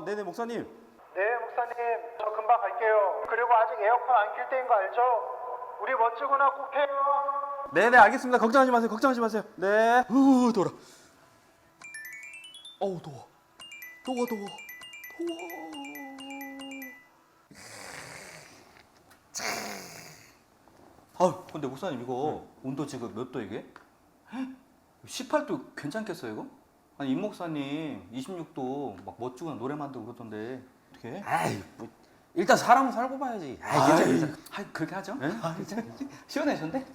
네네 목사님. 네, 목사님. 저 금방 갈게요. 그리고 아직 에어컨 안 킬 때인 거 알죠? 우리 멋지구나 꼭 해요. 네네 알겠습니다. 걱정하지 마세요. 걱정하지 마세요. 네. 더워라. 어우 더워. 더워. 근데 목사님 이거 온도 지금 몇 도 이게? 18도 괜찮겠어요 이거? 아니 임 목사님 26도 막 멋지구나 노래 만들고 그러던데 어떻게 해? 아이, 뭐 일단 사람은 살고 봐야지. 괜찮아. 그렇게 하죠? 네? 시원해졌네?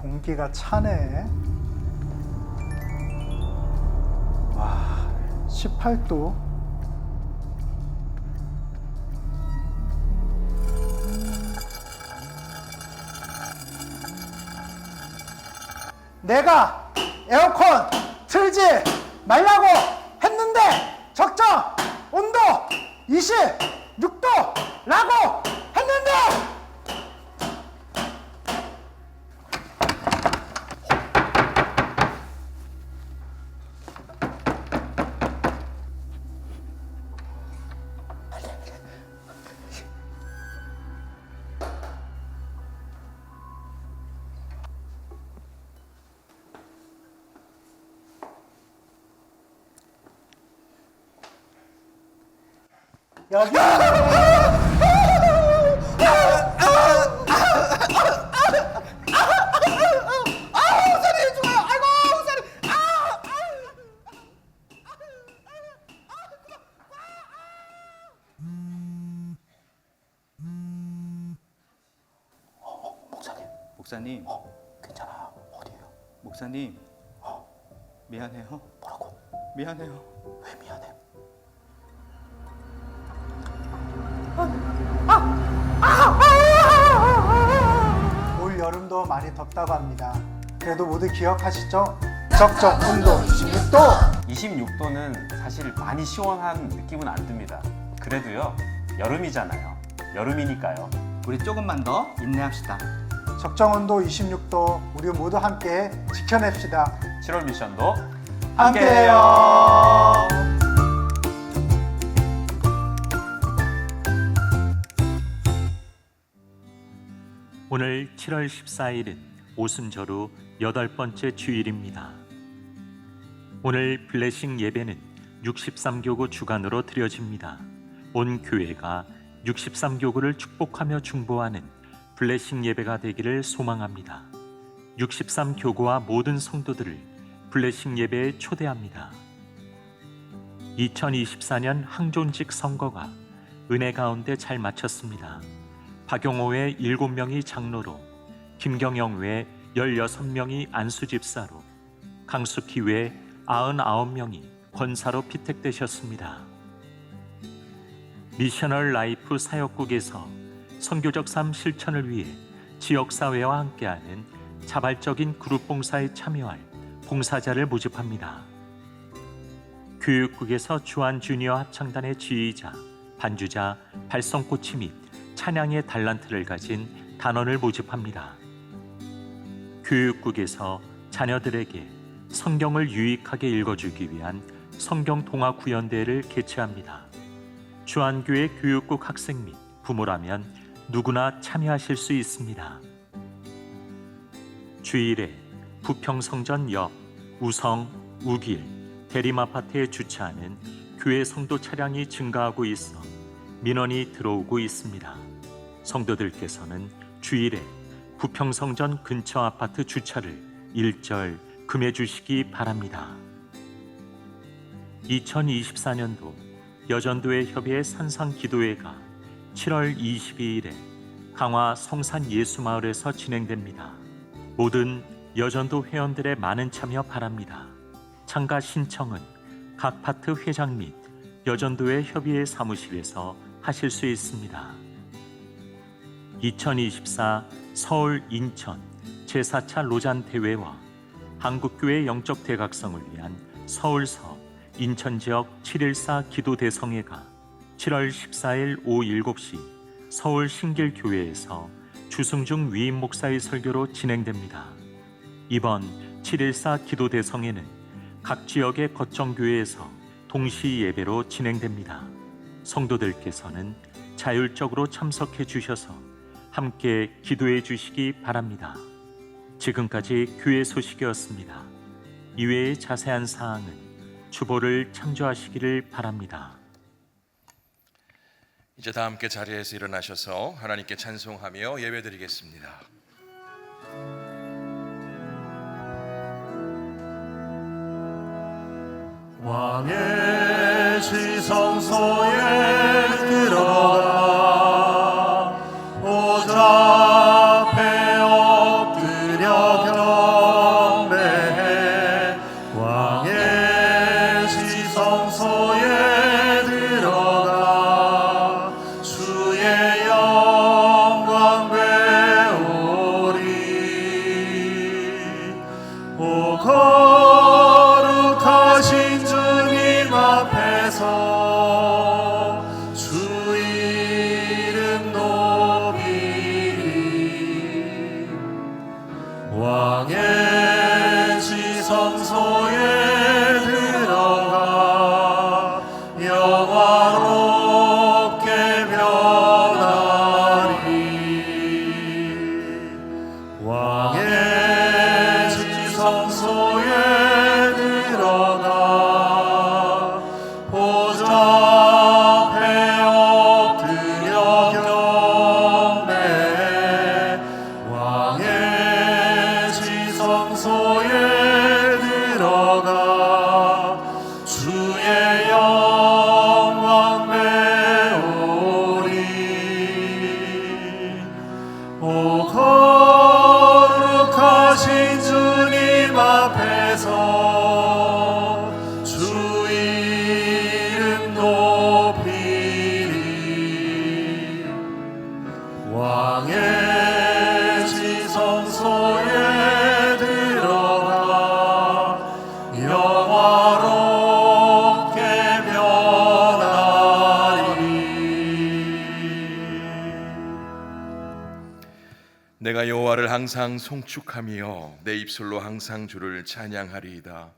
공기가 차네. 와, 18도. 내가 에어컨 틀지 말라고 했는데 적정 온도 26도라고 했는데 여기 목사님 괜찮아요. 어디에요? 목사님 미안해요. 뭐라고? 미안해요. 왜 미안해? 올 여름도 많이 덥다고 합니다. 그래도 모두 기억하시죠? 적정 온도 26도. 26도는 사실 많이 시원한 느낌은 안 듭니다. 그래도요, 여름이잖아요. 여름이니까요. 우리 조금만 더 인내합시다. 적정 온도 26도. 우리 모두 함께 지켜냅시다. 7월 미션도 함께해요. 오늘 7월 14일은 오순절후 8번째 주일입니다. 오늘 블레싱 예배는 63교구 주간으로 드려집니다. 온 교회가 63교구를 축복하며 중보하는 블레싱 예배가 되기를 소망합니다. 63교구와 모든 성도들을 블레싱 예배에 초대합니다. 2024년 항존직 선거가 은혜 가운데 잘 마쳤습니다. 박용호 외 7명이 장로로, 김경영 외 16명이 안수집사로, 강숙희 외 99명이 권사로 피택되셨습니다. 미셔널 라이프 사역국에서 선교적 삶 실천을 위해 지역사회와 함께하는 자발적인 그룹 봉사에 참여할 봉사자를 모집합니다. 교육국에서 주한 주니어 합창단의 지휘자, 반주자, 발성코치 및 찬양의 달란트를 가진 단원을 모집합니다. 교육국에서 자녀들에게 성경을 유익하게 읽어주기 위한 성경동화구연대회를 개최합니다. 주한교회 교육국 학생 및 부모라면 누구나 참여하실 수 있습니다. 주일에 부평성전 옆 우성, 우길, 대림아파트에 주차하는 교회 성도 차량이 증가하고 있어 민원이 들어오고 있습니다. 성도들께서는 주일에 부평성전 근처 아파트 주차를 일절 금해 주시기 바랍니다. 2024년도 여전도회 협의회 산상기도회가 7월 22일에 강화 성산 예수마을에서 진행됩니다. 모든 여전도 회원들의 많은 참여 바랍니다. 참가 신청은 각 파트 회장 및 여전도회 협의회 사무실에서 하실 수 있습니다. 2024 서울 인천 제4차 로잔 대회와 한국교회 영적 대각성을 위한 서울서 인천 지역 7.14 기도 대성회가 7월 14일 오후 7시 서울 신길교회에서 주승중 위임 목사의 설교로 진행됩니다. 이번 7.14 기도 대성회는 각 지역의 거점교회에서 동시 예배로 진행됩니다. 성도들께서는 자율적으로 참석해 주셔서 함께 기도해 주시기 바랍니다. 지금까지 교회 소식이었습니다. 이외의 자세한 사항은 주보를 참조하시기를 바랍니다. 이제 다 함께 자리에서 일어나셔서 하나님께 찬송하며 예배드리겠습니다. 왕의 지성소에 들어가 보좌 앞에 엎드려 경배해. 왕의 지성소에 들어가 주의 영광 배우리. 오 거룩하신 주님 앞에서 주 이름 높이리. 왕의 지성소에 들어가 영화롭게 변하리. 왕의 지성소에 들어가 보좌 앞에 엎드려 경배해. 왕의 지성소에 들어가 주의 영광 배우리. 오 거룩하신 주님 앞에서 주 이름 높이리. 왕의 지성소에 들어가 영화롭게 변하리. 내가 여호와를 항상 송축하며 내 입술로 항상 주를 찬양하리이다.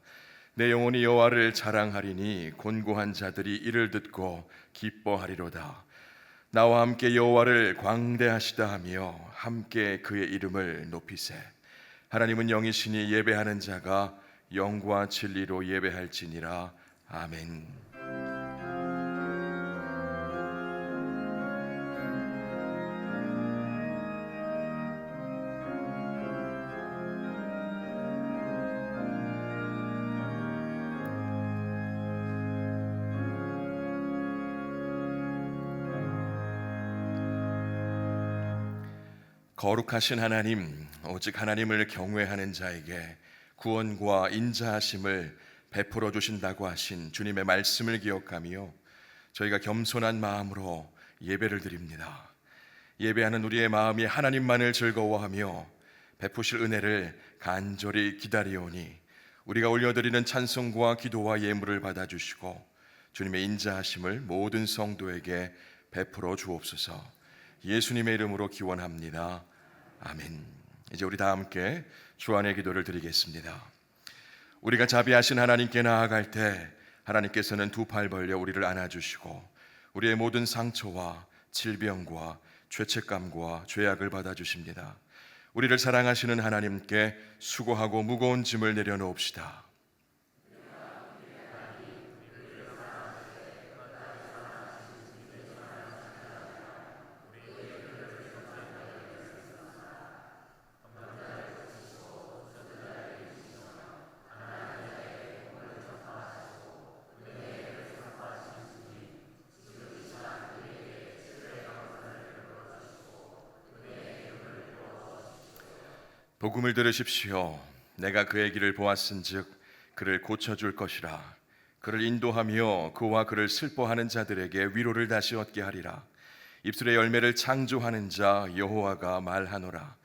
내 영혼이 여호와를 자랑하리니 곤고한 자들이 이를 듣고 기뻐하리로다. 나와 함께 여호와를 광대하시다 하며 함께 그의 이름을 높이세. 하나님은 영이시니 예배하는 자가 영과 진리로 예배할지니라. 아멘. 거룩하신 하나님, 오직 하나님을 경외하는 자에게 구원과 인자하심을 베풀어 주신다고 하신 주님의 말씀을 기억하며 저희가 겸손한 마음으로 예배를 드립니다. 예배하는 우리의 마음이 하나님만을 즐거워하며 베푸실 은혜를 간절히 기다리오니 우리가 올려드리는 찬송과 기도와 예물을 받아주시고 주님의 인자하심을 모든 성도에게 베풀어 주옵소서. 예수님의 이름으로 기원합니다. 아멘. 이제 우리 다 함께 주안의 기도를 드리겠습니다. 우리가 자비하신 하나님께 나아갈 때 하나님께서는 두 팔 벌려 우리를 안아주시고 우리의 모든 상처와 질병과 죄책감과 죄악을 받아주십니다. 우리를 사랑하시는 하나님께 수고하고 무거운 짐을 내려놓읍시다. 복음을 들으십시오. 내가 그의 길을 보았은즉 그를 고쳐줄 것이라. 그를 인도하며 그와 그를 슬퍼하는 자들에게 위로를 다시 얻게 하리라. 입술의 열매를 창조하는 자 여호와가 말하노라.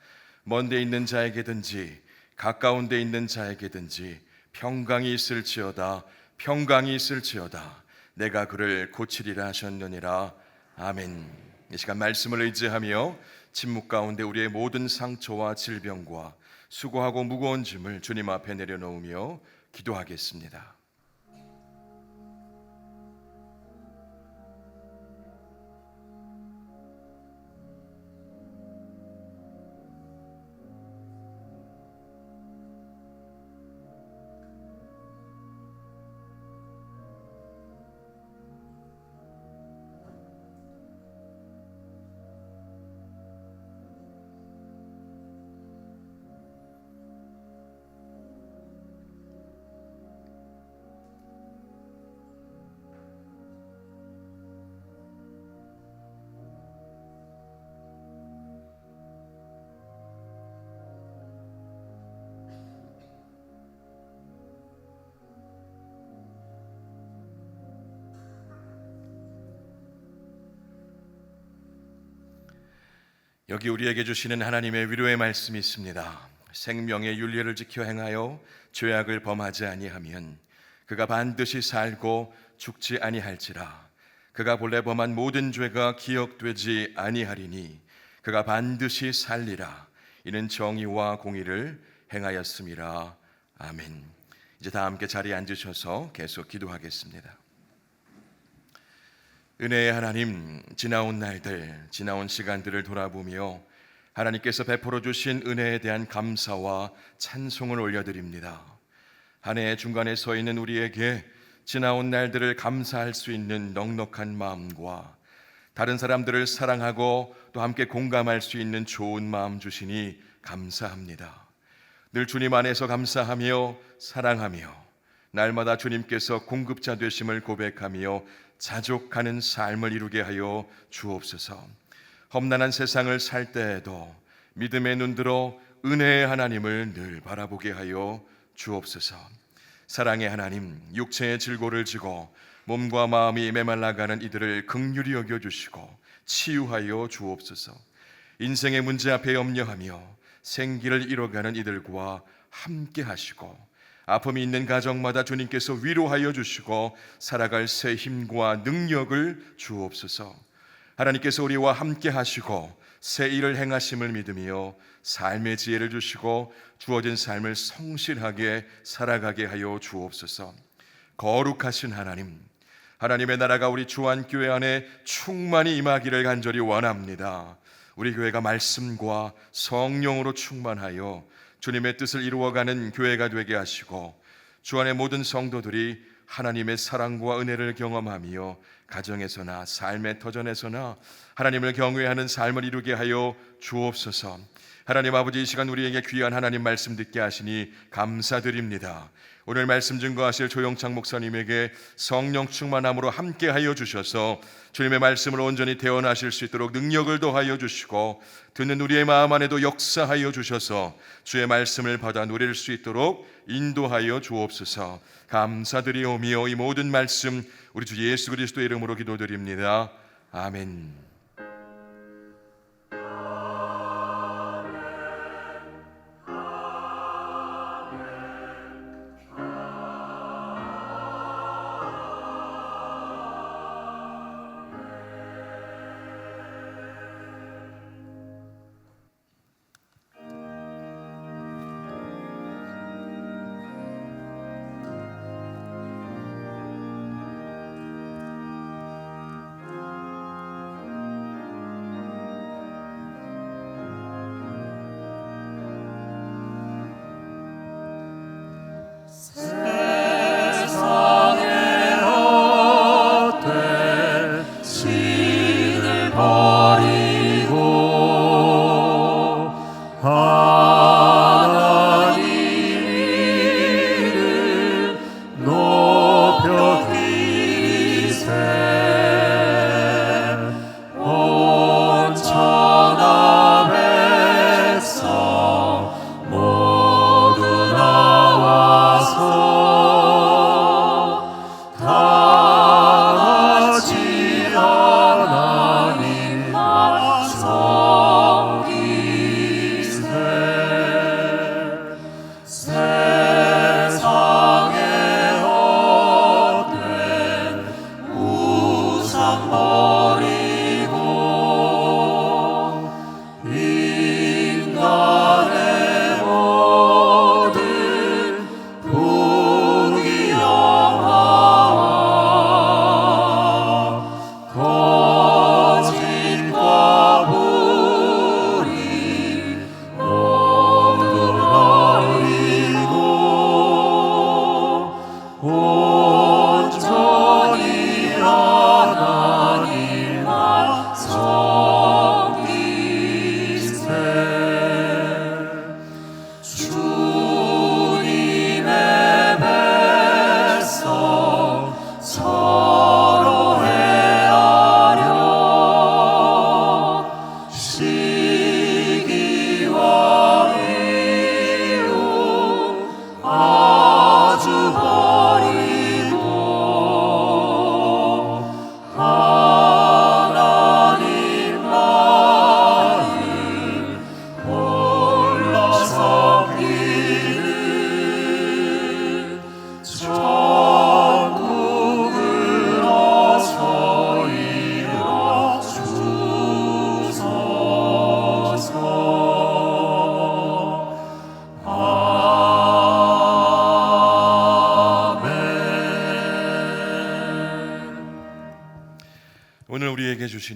먼 데 있는 자에게든지 가까운 데 있는 자에게든지 평강이 있을지어다. 평강이 있을지어다. 내가 그를 고치리라 하셨느니라. 아멘. 이 시간 말씀을 의지하며 침묵 가운데 우리의 모든 상처와 질병과 수고하고 무거운 짐을 주님 앞에 내려놓으며 기도하겠습니다. 여기 우리에게 주시는 하나님의 위로의 말씀이 있습니다. 생명의 윤례를 지켜 행하여 죄악을 범하지 아니하면 그가 반드시 살고 죽지 아니할지라. 그가 본래 범한 모든 죄가 기억되지 아니하리니 그가 반드시 살리라. 이는 정의와 공의를 행하였음이라. 아멘. 이제 다 함께 자리에 앉으셔서 계속 기도하겠습니다. 은혜의 하나님, 지나온 날들, 지나온 시간들을 돌아보며 하나님께서 베풀어 주신 은혜에 대한 감사와 찬송을 올려드립니다. 한 해의 중간에 서 있는 우리에게 지나온 날들을 감사할 수 있는 넉넉한 마음과 다른 사람들을 사랑하고 또 함께 공감할 수 있는 좋은 마음 주시니 감사합니다. 늘 주님 안에서 감사하며 사랑하며 날마다 주님께서 공급자 되심을 고백하며 자족하는 삶을 이루게 하여 주옵소서. 험난한 세상을 살 때에도 믿음의 눈들어 은혜의 하나님을 늘 바라보게 하여 주옵소서. 사랑의 하나님, 육체의 질고를 지고 몸과 마음이 메말라가는 이들을 긍휼히 여겨주시고 치유하여 주옵소서. 인생의 문제 앞에 염려하며 생기를 잃어가는 이들과 함께 하시고 아픔이 있는 가정마다 주님께서 위로하여 주시고 살아갈 새 힘과 능력을 주옵소서. 하나님께서 우리와 함께 하시고 새 일을 행하심을 믿으며 삶의 지혜를 주시고 주어진 삶을 성실하게 살아가게 하여 주옵소서. 거룩하신 하나님, 하나님의 나라가 우리 주안교회 안에 충만히 임하기를 간절히 원합니다. 우리 교회가 말씀과 성령으로 충만하여 주님의 뜻을 이루어가는 교회가 되게 하시고 주 안의 모든 성도들이 하나님의 사랑과 은혜를 경험하며 가정에서나 삶의 터전에서나 하나님을 경외하는 삶을 이루게 하여 주옵소서. 하나님 아버지, 이 시간 우리에게 귀한 하나님 말씀 듣게 하시니 감사드립니다. 오늘 말씀 증거하실 조영창 목사님에게 성령 충만함으로 함께 하여 주셔서 주님의 말씀을 온전히 대언하실 수 있도록 능력을 더하여 주시고 듣는 우리의 마음 안에도 역사하여 주셔서 주의 말씀을 받아 누릴 수 있도록 인도하여 주옵소서. 감사드리오며 이 모든 말씀 우리 주 예수 그리스도의 이름으로 기도드립니다. 아멘.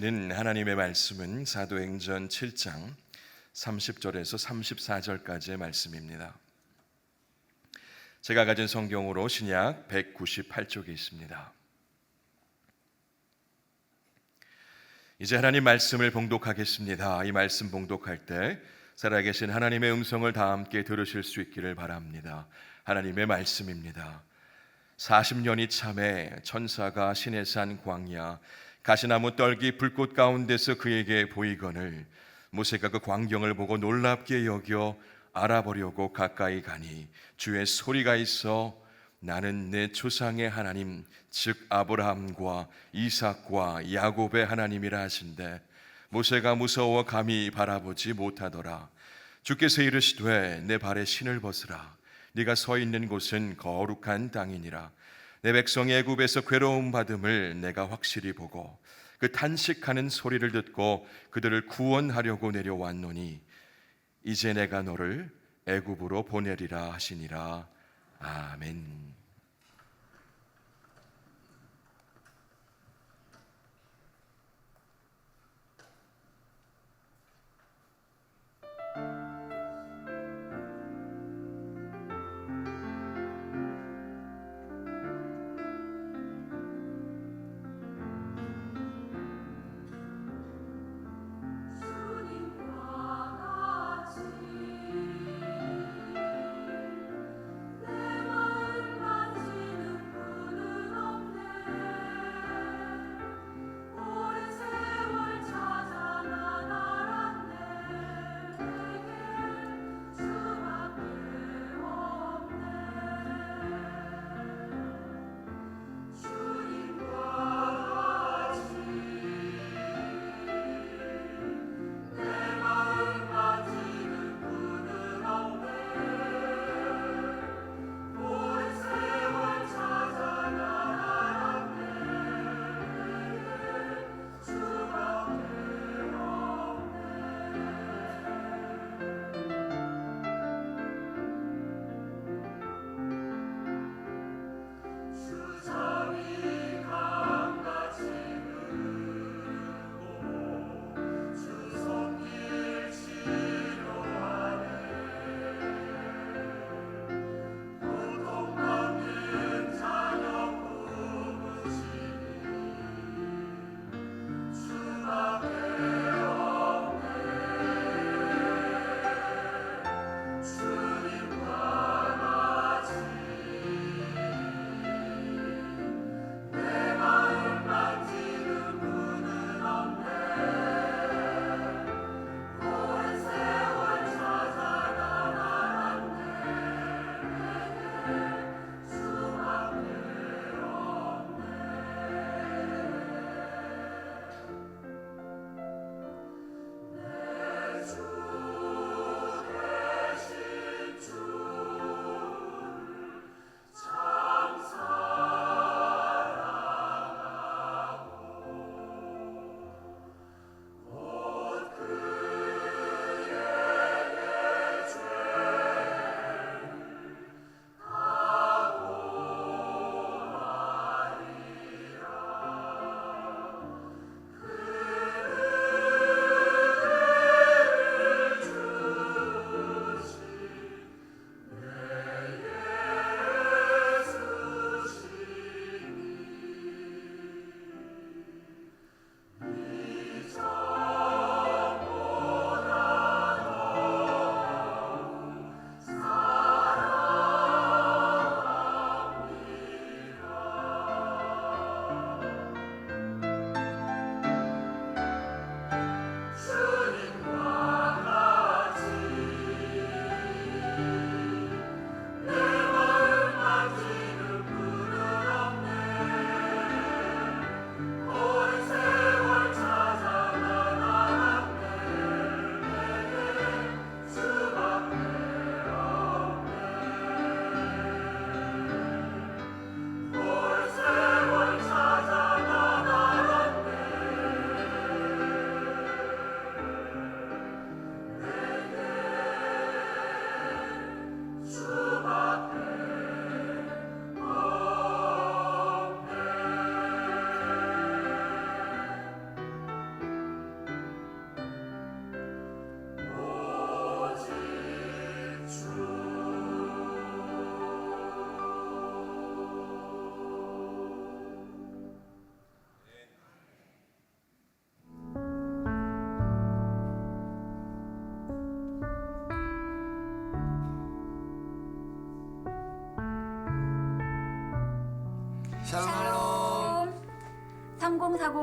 주시는 하나님의 말씀은 사도행전 7장 30절에서 34절까지의 말씀입니다. 제가 가진 성경으로 신약 198쪽에 있습니다. 이제 하나님 말씀을 봉독하겠습니다. 이 말씀 봉독할 때 살아계신 하나님의 음성을 다 함께 들으실 수 있기를 바랍니다. 하나님의 말씀입니다. 40년이 참에 천사가 시내산 광야 가시나무 떨기 불꽃 가운데서 그에게 보이거늘 모세가 그 광경을 보고 놀랍게 여겨 알아보려고 가까이 가니 주의 소리가 있어 나는 내 조상의 하나님 즉 아브라함과 이삭과 야곱의 하나님이라 하신대 모세가 무서워 감히 바라보지 못하더라. 주께서 이르시되 내 발에 신을 벗으라. 네가 서 있는 곳은 거룩한 땅이니라. 내 백성이 애굽에서 괴로움 받음을 내가 확실히 보고 그 탄식하는 소리를 듣고 그들을 구원하려고 내려왔노니 이제 내가 너를 애굽으로 보내리라 하시니라. 아멘. 내 마음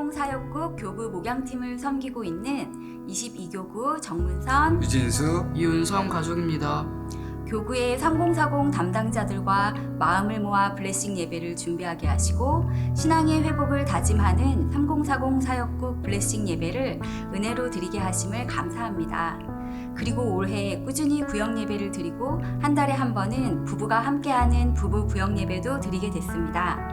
3040 사역국 교부 목양팀을 섬기고 있는 22교구 정문선, 유진수, 이윤성 가족입니다. 교구의 3040 담당자들과 마음을 모아 블레싱 예배를 준비하게 하시고 신앙의 회복을 다짐하는 3040 사역국 블레싱 예배를 은혜로 드리게 하심을 감사합니다. 그리고 올해 꾸준히 구역 예배를 드리고 한 달에 한 번은 부부가 함께하는 부부 구역 예배도 드리게 됐습니다.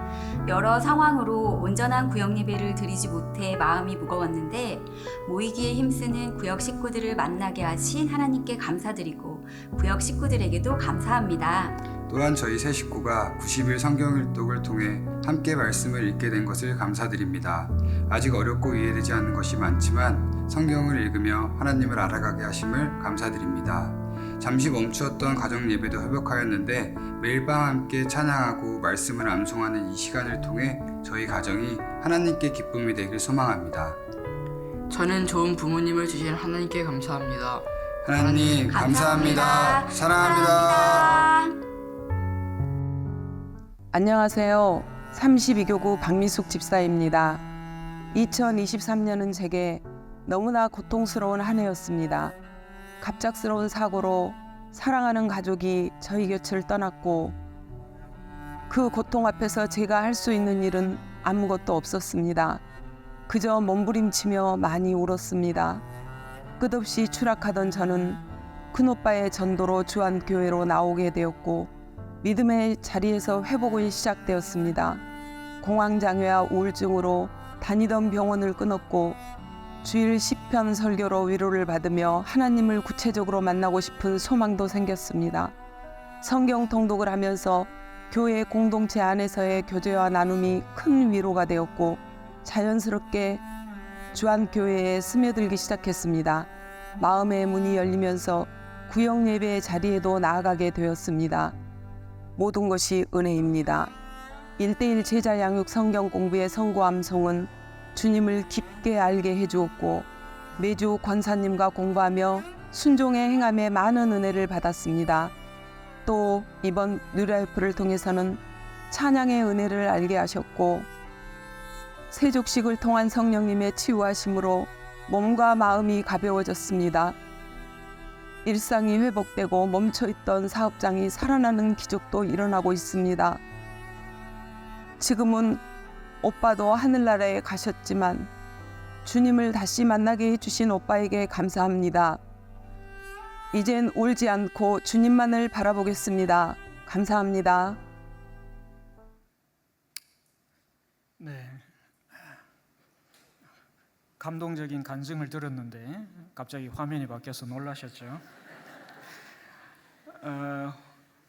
여러 상황으로 온전한 구역 예배를 드리지 못해 마음이 무거웠는데 모이기에 힘쓰는 구역 식구들을 만나게 하신 하나님께 감사드리고 구역 식구들에게도 감사합니다. 또한 저희 세 식구가 90일 성경일독을 통해 함께 말씀을 읽게 된 것을 감사드립니다. 아직 어렵고 이해되지 않는 것이 많지만 성경을 읽으며 하나님을 알아가게 하심을 감사드립니다. 잠시 멈추었던 가정 예배도 회복하였는데 매일 밤 함께 찬양하고 말씀을 암송하는 이 시간을 통해 저희 가정이 하나님께 기쁨이 되길 소망합니다. 저는 좋은 부모님을 주신 하나님께 감사합니다. 하나님 감사합니다. 사랑합니다. 안녕하세요. 32교구 박미숙 집사입니다. 2023년은 제게 너무나 고통스러운 한 해였습니다. 갑작스러운 사고로 사랑하는 가족이 저희 곁을 떠났고 그 고통 앞에서 제가 할 수 있는 일은 아무것도 없었습니다. 그저 몸부림치며 많이 울었습니다. 끝없이 추락하던 저는 큰오빠의 전도로 주안교회로 나오게 되었고 믿음의 자리에서 회복이 시작되었습니다. 공황장애와 우울증으로 다니던 병원을 끊었고 주일 시편 설교로 위로를 받으며 하나님을 구체적으로 만나고 싶은 소망도 생겼습니다. 성경 통독을 하면서 교회 공동체 안에서의 교제와 나눔이 큰 위로가 되었고 자연스럽게 주안교회에 스며들기 시작했습니다. 마음의 문이 열리면서 구역 예배의 자리에도 나아가게 되었습니다. 모든 것이 은혜입니다. 1:1 제자 양육 성경 공부의 성고 암송은 주님을 깊게 알게 해주었고 매주 권사님과 공부하며 순종의 행함에 많은 은혜를 받았습니다. 또 이번 뉴라이프를 통해서는 찬양의 은혜를 알게 하셨고 세족식을 통한 성령님의 치유하심으로 몸과 마음이 가벼워졌습니다. 일상이 회복되고 멈춰있던 사업장이 살아나는 기적도 일어나고 있습니다. 지금은 오빠도 하늘나라에 가셨지만 주님을 다시 만나게 해주신 오빠에게 감사합니다. 이젠 울지 않고 주님만을 바라보겠습니다. 감사합니다. 네, 감동적인 간증을 들었는데 갑자기 화면이 바뀌어서 놀라셨죠?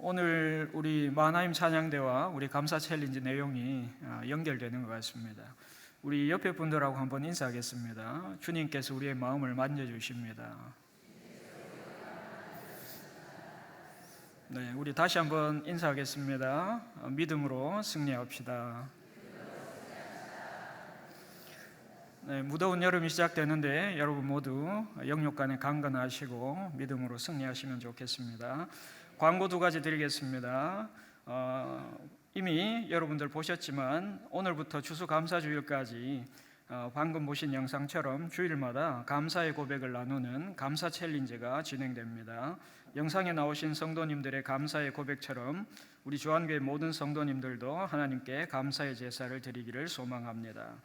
오늘 우리 마하나임 찬양대와 우리 감사 챌린지 내용이 연결되는 것 같습니다. 우리 옆에 분들하고 한번 인사하겠습니다. 주님께서 우리의 마음을 만져주십니다. 네, 우리 다시 한번 인사하겠습니다. 믿음으로 승리합시다. 네, 무더운 여름이 시작되는데 여러분 모두 영육간에 강건하시고 믿음으로 승리하시면 좋겠습니다. 광고 2가지 드리겠습니다. 이미 여러분들 보셨지만 오늘부터 추수감사주일까지 방금 보신 영상처럼 주일마다 감사의 고백을 나누는 감사 챌린지가 진행됩니다. 영상에 나오신 성도님들의 감사의 고백처럼 우리 주안교회 모든 성도님들도 하나님께 감사의 제사를 드리기를 소망합니다.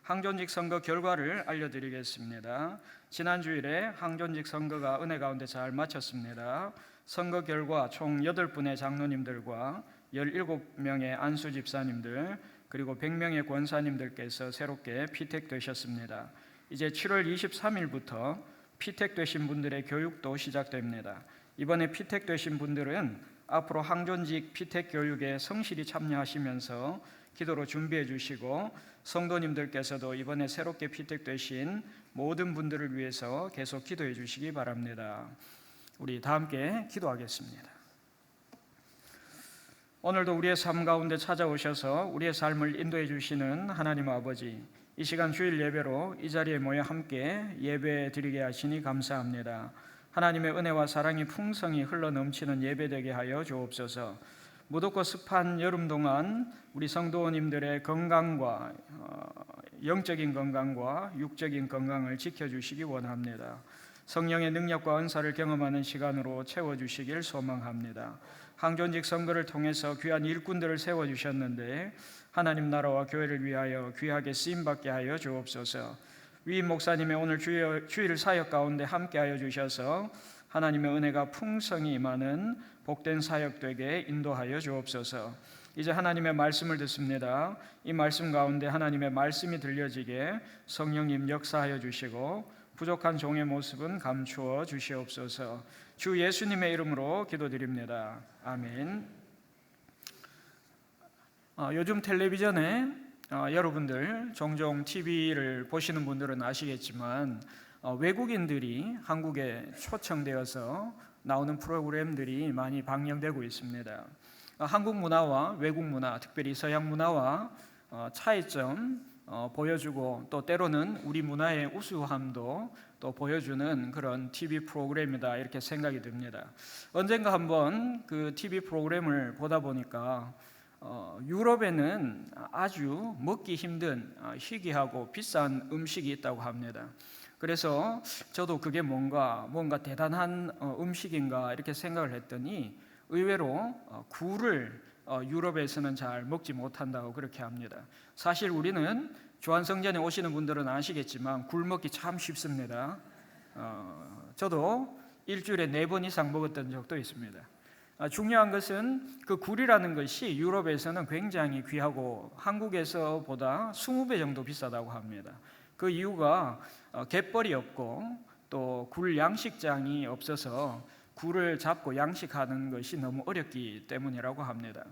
항존직 선거 결과를 알려드리겠습니다. 지난 주일에 항존직 선거가 은혜 가운데 잘 마쳤습니다. 선거 결과 총 8분의 장로님들과 17명의 안수 집사님들 그리고 100명의 권사님들께서 새롭게 피택되셨습니다. 이제 7월 23일부터 피택되신 분들의 교육도 시작됩니다. 이번에 피택되신 분들은 앞으로 항존직 피택 교육에 성실히 참여하시면서 기도로 준비해 주시고 성도님들께서도 이번에 새롭게 피택되신 모든 분들을 위해서 계속 기도해 주시기 바랍니다. 우리 다 함께 기도하겠습니다. 오늘도 우리의 삶 가운데 찾아오셔서 우리의 삶을 인도해 주시는 하나님 아버지, 이 시간 주일 예배로 이 자리에 모여 함께 예배 드리게 하시니 감사합니다. 하나님의 은혜와 사랑이 풍성히 흘러넘치는 예배 되게 하여 주옵소서. 무덥고 습한 여름 동안 우리 성도님들의 건강과 영적인 건강과 육적인 건강을 지켜주시기 원합니다. 성령의 능력과 은사를 경험하는 시간으로 채워주시길 소망합니다. 항존직 선거를 통해서 귀한 일꾼들을 세워주셨는데 하나님 나라와 교회를 위하여 귀하게 쓰임받게 하여 주옵소서. 위 목사님의 오늘 주일 사역 가운데 함께하여 주셔서 하나님의 은혜가 풍성히 임하는 복된 사역 되게 인도하여 주옵소서. 이제 하나님의 말씀을 듣습니다. 이 말씀 가운데 하나님의 말씀이 들려지게 성령님 역사하여 주시고 부족한 종의 모습은 감추어 주시옵소서. 주 예수님의 이름으로 기도드립니다. 아멘. 요즘 텔레비전에 여러분들 종종 TV를 보시는 분들은 아시겠지만 외국인들이 한국에 초청되어서 나오는 프로그램들이 많이 방영되고 있습니다. 한국 문화와 외국 문화, 특별히 서양 문화와 차이점 보여주고 또 때로는 우리 문화의 우수함도 또 보여주는 그런 TV 프로그램이다 이렇게 생각이 듭니다. 언젠가 한번 그 TV 프로그램을 보다 보니까 유럽에는 아주 먹기 힘든 희귀하고 비싼 음식이 있다고 합니다. 그래서 저도 그게 뭔가 대단한 음식인가 이렇게 생각을 했더니 의외로 굴을 유럽에서는 잘 먹지 못한다고 그렇게 합니다. 사실 우리는 조한성전에 오시는 분들은 아시겠지만 굴 먹기 참 쉽습니다. 저도 일주일에 4번 이상 먹었던 적도 있습니다. 중요한 것은 그 굴이라는 것이 유럽에서는 굉장히 귀하고 한국에서보다 20배 정도 비싸다고 합니다. 그 이유가 갯벌이 없고 또 굴 양식장이 없어서 굴을 잡고 양식하는 것이 너무 어렵기 때문이라고 합니다.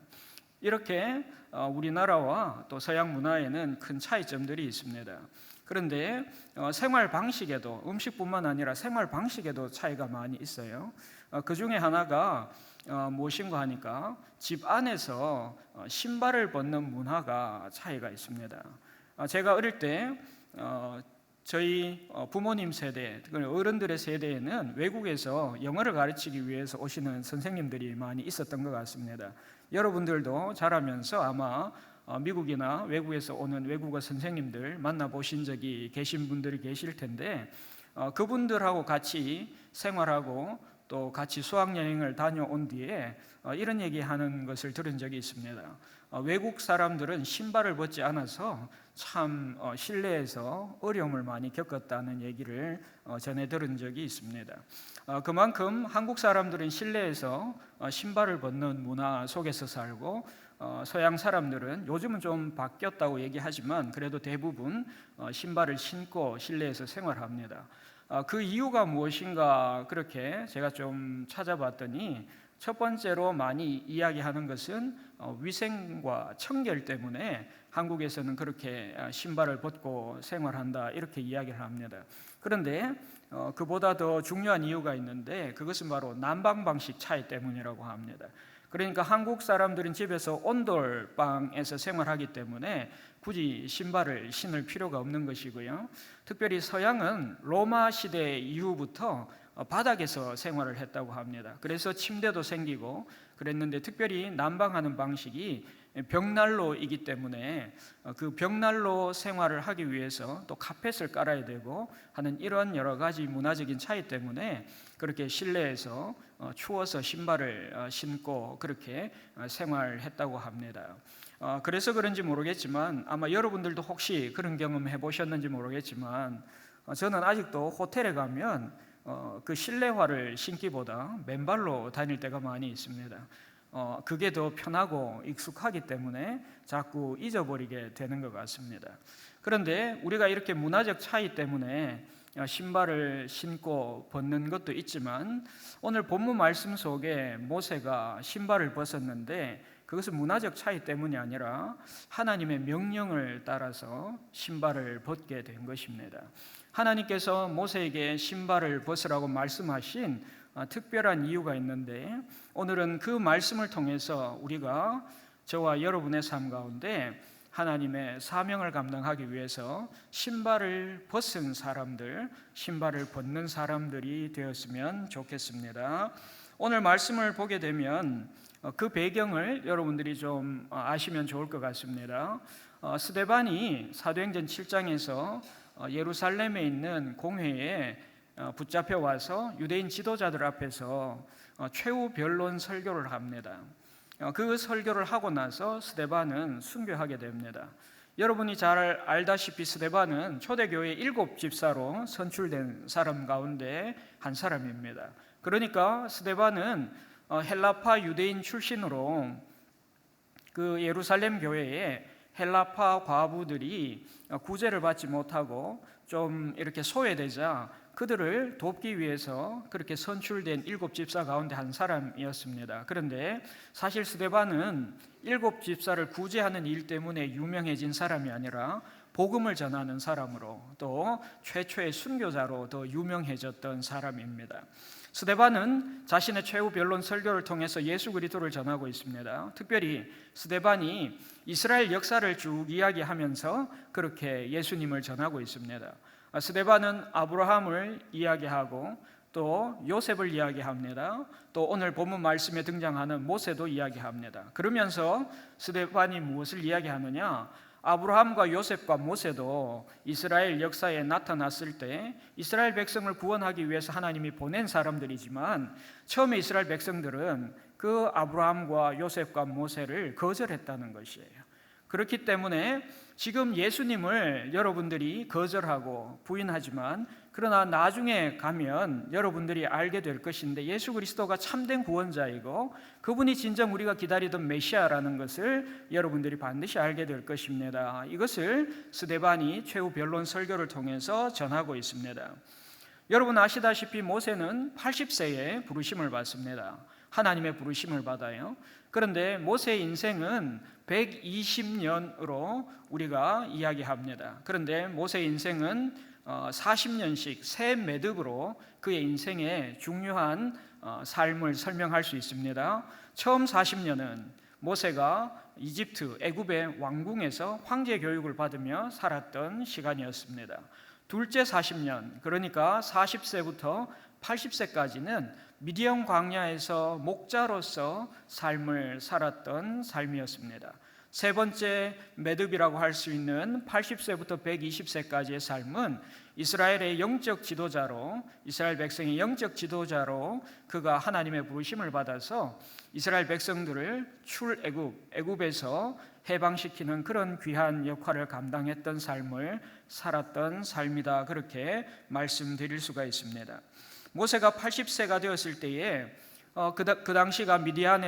이렇게 우리나라와 또 서양 문화에는 큰 차이점들이 있습니다. 그런데 생활 방식에도 음식뿐만 아니라 생활 방식에도 차이가 많이 있어요. 그 중에 하나가 무엇인가 하니까 집 안에서 신발을 벗는 문화가 차이가 있습니다. 제가 어릴 때 저희 부모님 세대, 어른들의 세대에는 외국에서 영어를 가르치기 위해서 오시는 선생님들이 많이 있었던 것 같습니다. 여러분들도 자라면서 아마 미국이나 외국에서 오는 외국어 선생님들 만나보신 적이 계신 분들이 계실 텐데 그분들하고 같이 생활하고 또 같이 수학여행을 다녀온 뒤에 이런 얘기하는 것을 들은 적이 있습니다. 외국 사람들은 신발을 벗지 않아서 참 실내에서 어려움을 많이 겪었다는 얘기를 전해 들은 적이 있습니다. 그만큼 한국 사람들은 실내에서 신발을 벗는 문화 속에서 살고 서양 사람들은 요즘은 좀 바뀌었다고 얘기하지만 그래도 대부분 신발을 신고 실내에서 생활합니다. 그 이유가 무엇인가 그렇게 제가 좀 찾아봤더니 첫 번째로 많이 이야기하는 것은 위생과 청결 때문에 한국에서는 그렇게 신발을 벗고 생활한다 이렇게 이야기를 합니다. 그런데 그보다 더 중요한 이유가 있는데 그것은 바로 난방 방식 차이 때문이라고 합니다. 그러니까 한국 사람들은 집에서 온돌방에서 생활하기 때문에 굳이 신발을 신을 필요가 없는 것이고요. 특별히 서양은 로마 시대 이후부터 바닥에서 생활을 했다고 합니다. 그래서 침대도 생기고 그랬는데 특별히 난방하는 방식이 벽난로이기 때문에 그 벽난로 생활을 하기 위해서 또 카펫을 깔아야 되고 하는 이런 여러 가지 문화적인 차이 때문에 그렇게 실내에서 추워서 신발을 신고 그렇게 생활했다고 합니다. 그래서 그런지 모르겠지만 아마 여러분들도 혹시 그런 경험 해보셨는지 모르겠지만 저는 아직도 호텔에 가면 그 실내화를 신기보다 맨발로 다닐 때가 많이 있습니다. 그게 더 편하고 익숙하기 때문에 자꾸 잊어버리게 되는 것 같습니다. 그런데 우리가 이렇게 문화적 차이 때문에 신발을 신고 벗는 것도 있지만 오늘 본문 말씀 속에 모세가 신발을 벗었는데 그것은 문화적 차이 때문이 아니라 하나님의 명령을 따라서 신발을 벗게 된 것입니다. 하나님께서 모세에게 신발을 벗으라고 말씀하신 특별한 이유가 있는데 오늘은 그 말씀을 통해서 우리가 저와 여러분의 삶 가운데 하나님의 사명을 감당하기 위해서 신발을 벗은 사람들, 신발을 벗는 사람들이 되었으면 좋겠습니다. 오늘 말씀을 보게 되면 그 배경을 여러분들이 좀 아시면 좋을 것 같습니다. 스데반이 사도행전 7장에서 예루살렘에 있는 공회에 붙잡혀 와서 유대인 지도자들 앞에서 최후 변론 설교를 합니다. 그 설교를 하고 나서 스데반은 순교하게 됩니다. 여러분이 잘 알다시피 스데반은 초대교회 7집사로 선출된 사람 가운데 한 사람입니다. 그러니까 스데반은 헬라파 유대인 출신으로 그 예루살렘 교회에 헬라파 과부들이 구제를 받지 못하고 좀 이렇게 소외되자 그들을 돕기 위해서 그렇게 선출된 7집사 가운데 한 사람이었습니다. 그런데 사실 스데반은 7집사를 구제하는 일 때문에 유명해진 사람이 아니라 복음을 전하는 사람으로 또 최초의 순교자로 더 유명해졌던 사람입니다. 스데반은 자신의 최후 변론 설교를 통해서 예수 그리스도를 전하고 있습니다. 특별히 스데반이 이스라엘 역사를 쭉 이야기하면서 그렇게 예수님을 전하고 있습니다. 스데반은 아브라함을 이야기하고 또 요셉을 이야기합니다. 또 오늘 본문 말씀에 등장하는 모세도 이야기합니다. 그러면서 스데반이 무엇을 이야기하느냐? 아브라함과 요셉과 모세도 이스라엘 역사에 나타났을 때 이스라엘 백성을 구원하기 위해서 하나님이 보낸 사람들이지만 처음에 이스라엘 백성들은 그 아브라함과 요셉과 모세를 거절했다는 것이에요. 그렇기 때문에 지금 예수님을 여러분들이 거절하고 부인하지만 그러나 나중에 가면 여러분들이 알게 될 것인데 예수 그리스도가 참된 구원자이고 그분이 진정 우리가 기다리던 메시아라는 것을 여러분들이 반드시 알게 될 것입니다. 이것을 스데반이 최후 변론 설교를 통해서 전하고 있습니다. 여러분 아시다시피 모세는 80세에 부르심을 받습니다. 하나님의 부르심을 받아요. 그런데 모세의 인생은 120년으로 우리가 이야기합니다. 그런데 모세의 인생은 40년씩 새 매듭으로 그의 인생의 중요한 삶을 설명할 수 있습니다. 처음 40년은 모세가 이집트 애굽의 왕궁에서 황제 교육을 받으며 살았던 시간이었습니다. 둘째 40년, 그러니까 40세부터 80세까지는 미디안 광야에서 목자로서 삶을 살았던 삶이었습니다. 세 번째 매듭이라고 할 수 있는 80세부터 120세까지의 삶은 이스라엘의 영적 지도자로, 이스라엘 백성의 영적 지도자로 그가 하나님의 부르심을 받아서 이스라엘 백성들을 애굽에서 해방시키는 그런 귀한 역할을 감당했던 삶을 살았던 삶이다. 그렇게 말씀드릴 수가 있습니다. 모세가 80세가 되었을 때에 그 당시가 미디안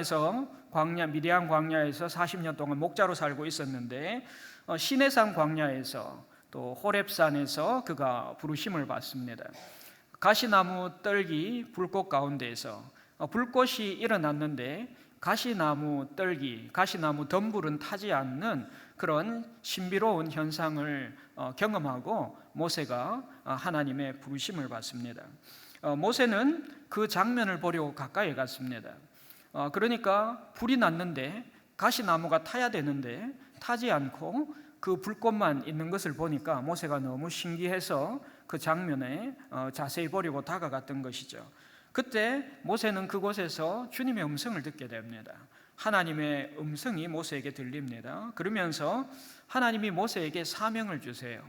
광야에서 40년 동안 목자로 살고 있었는데 시내산 광야에서 또 호렙산에서 그가 부르심을 받습니다. 가시나무 떨기 불꽃 가운데에서 불꽃이 일어났는데 가시나무 떨기, 가시나무 덤불은 타지 않는 그런 신비로운 현상을 경험하고 모세가 하나님의 부르심을 받습니다. 모세는 그 장면을 보려고 가까이 갔습니다. 그러니까 불이 났는데 가시나무가 타야 되는데 타지 않고 그 불꽃만 있는 것을 보니까 모세가 너무 신기해서 그 장면에 자세히 보려고 다가갔던 것이죠. 그때 모세는 그곳에서 주님의 음성을 듣게 됩니다. 하나님의 음성이 모세에게 들립니다. 그러면서 하나님이 모세에게 사명을 주세요.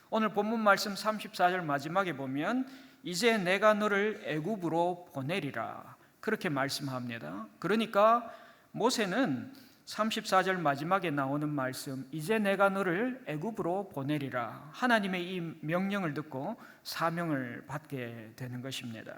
오늘 본문 말씀 34절 마지막에 보면 이제 내가 너를 애굽으로 보내리라 그렇게 말씀합니다. 그러니까 모세는 34절 마지막에 나오는 말씀 이제 내가 너를 애굽으로 보내리라 하나님의 이 명령을 듣고 사명을 받게 되는 것입니다.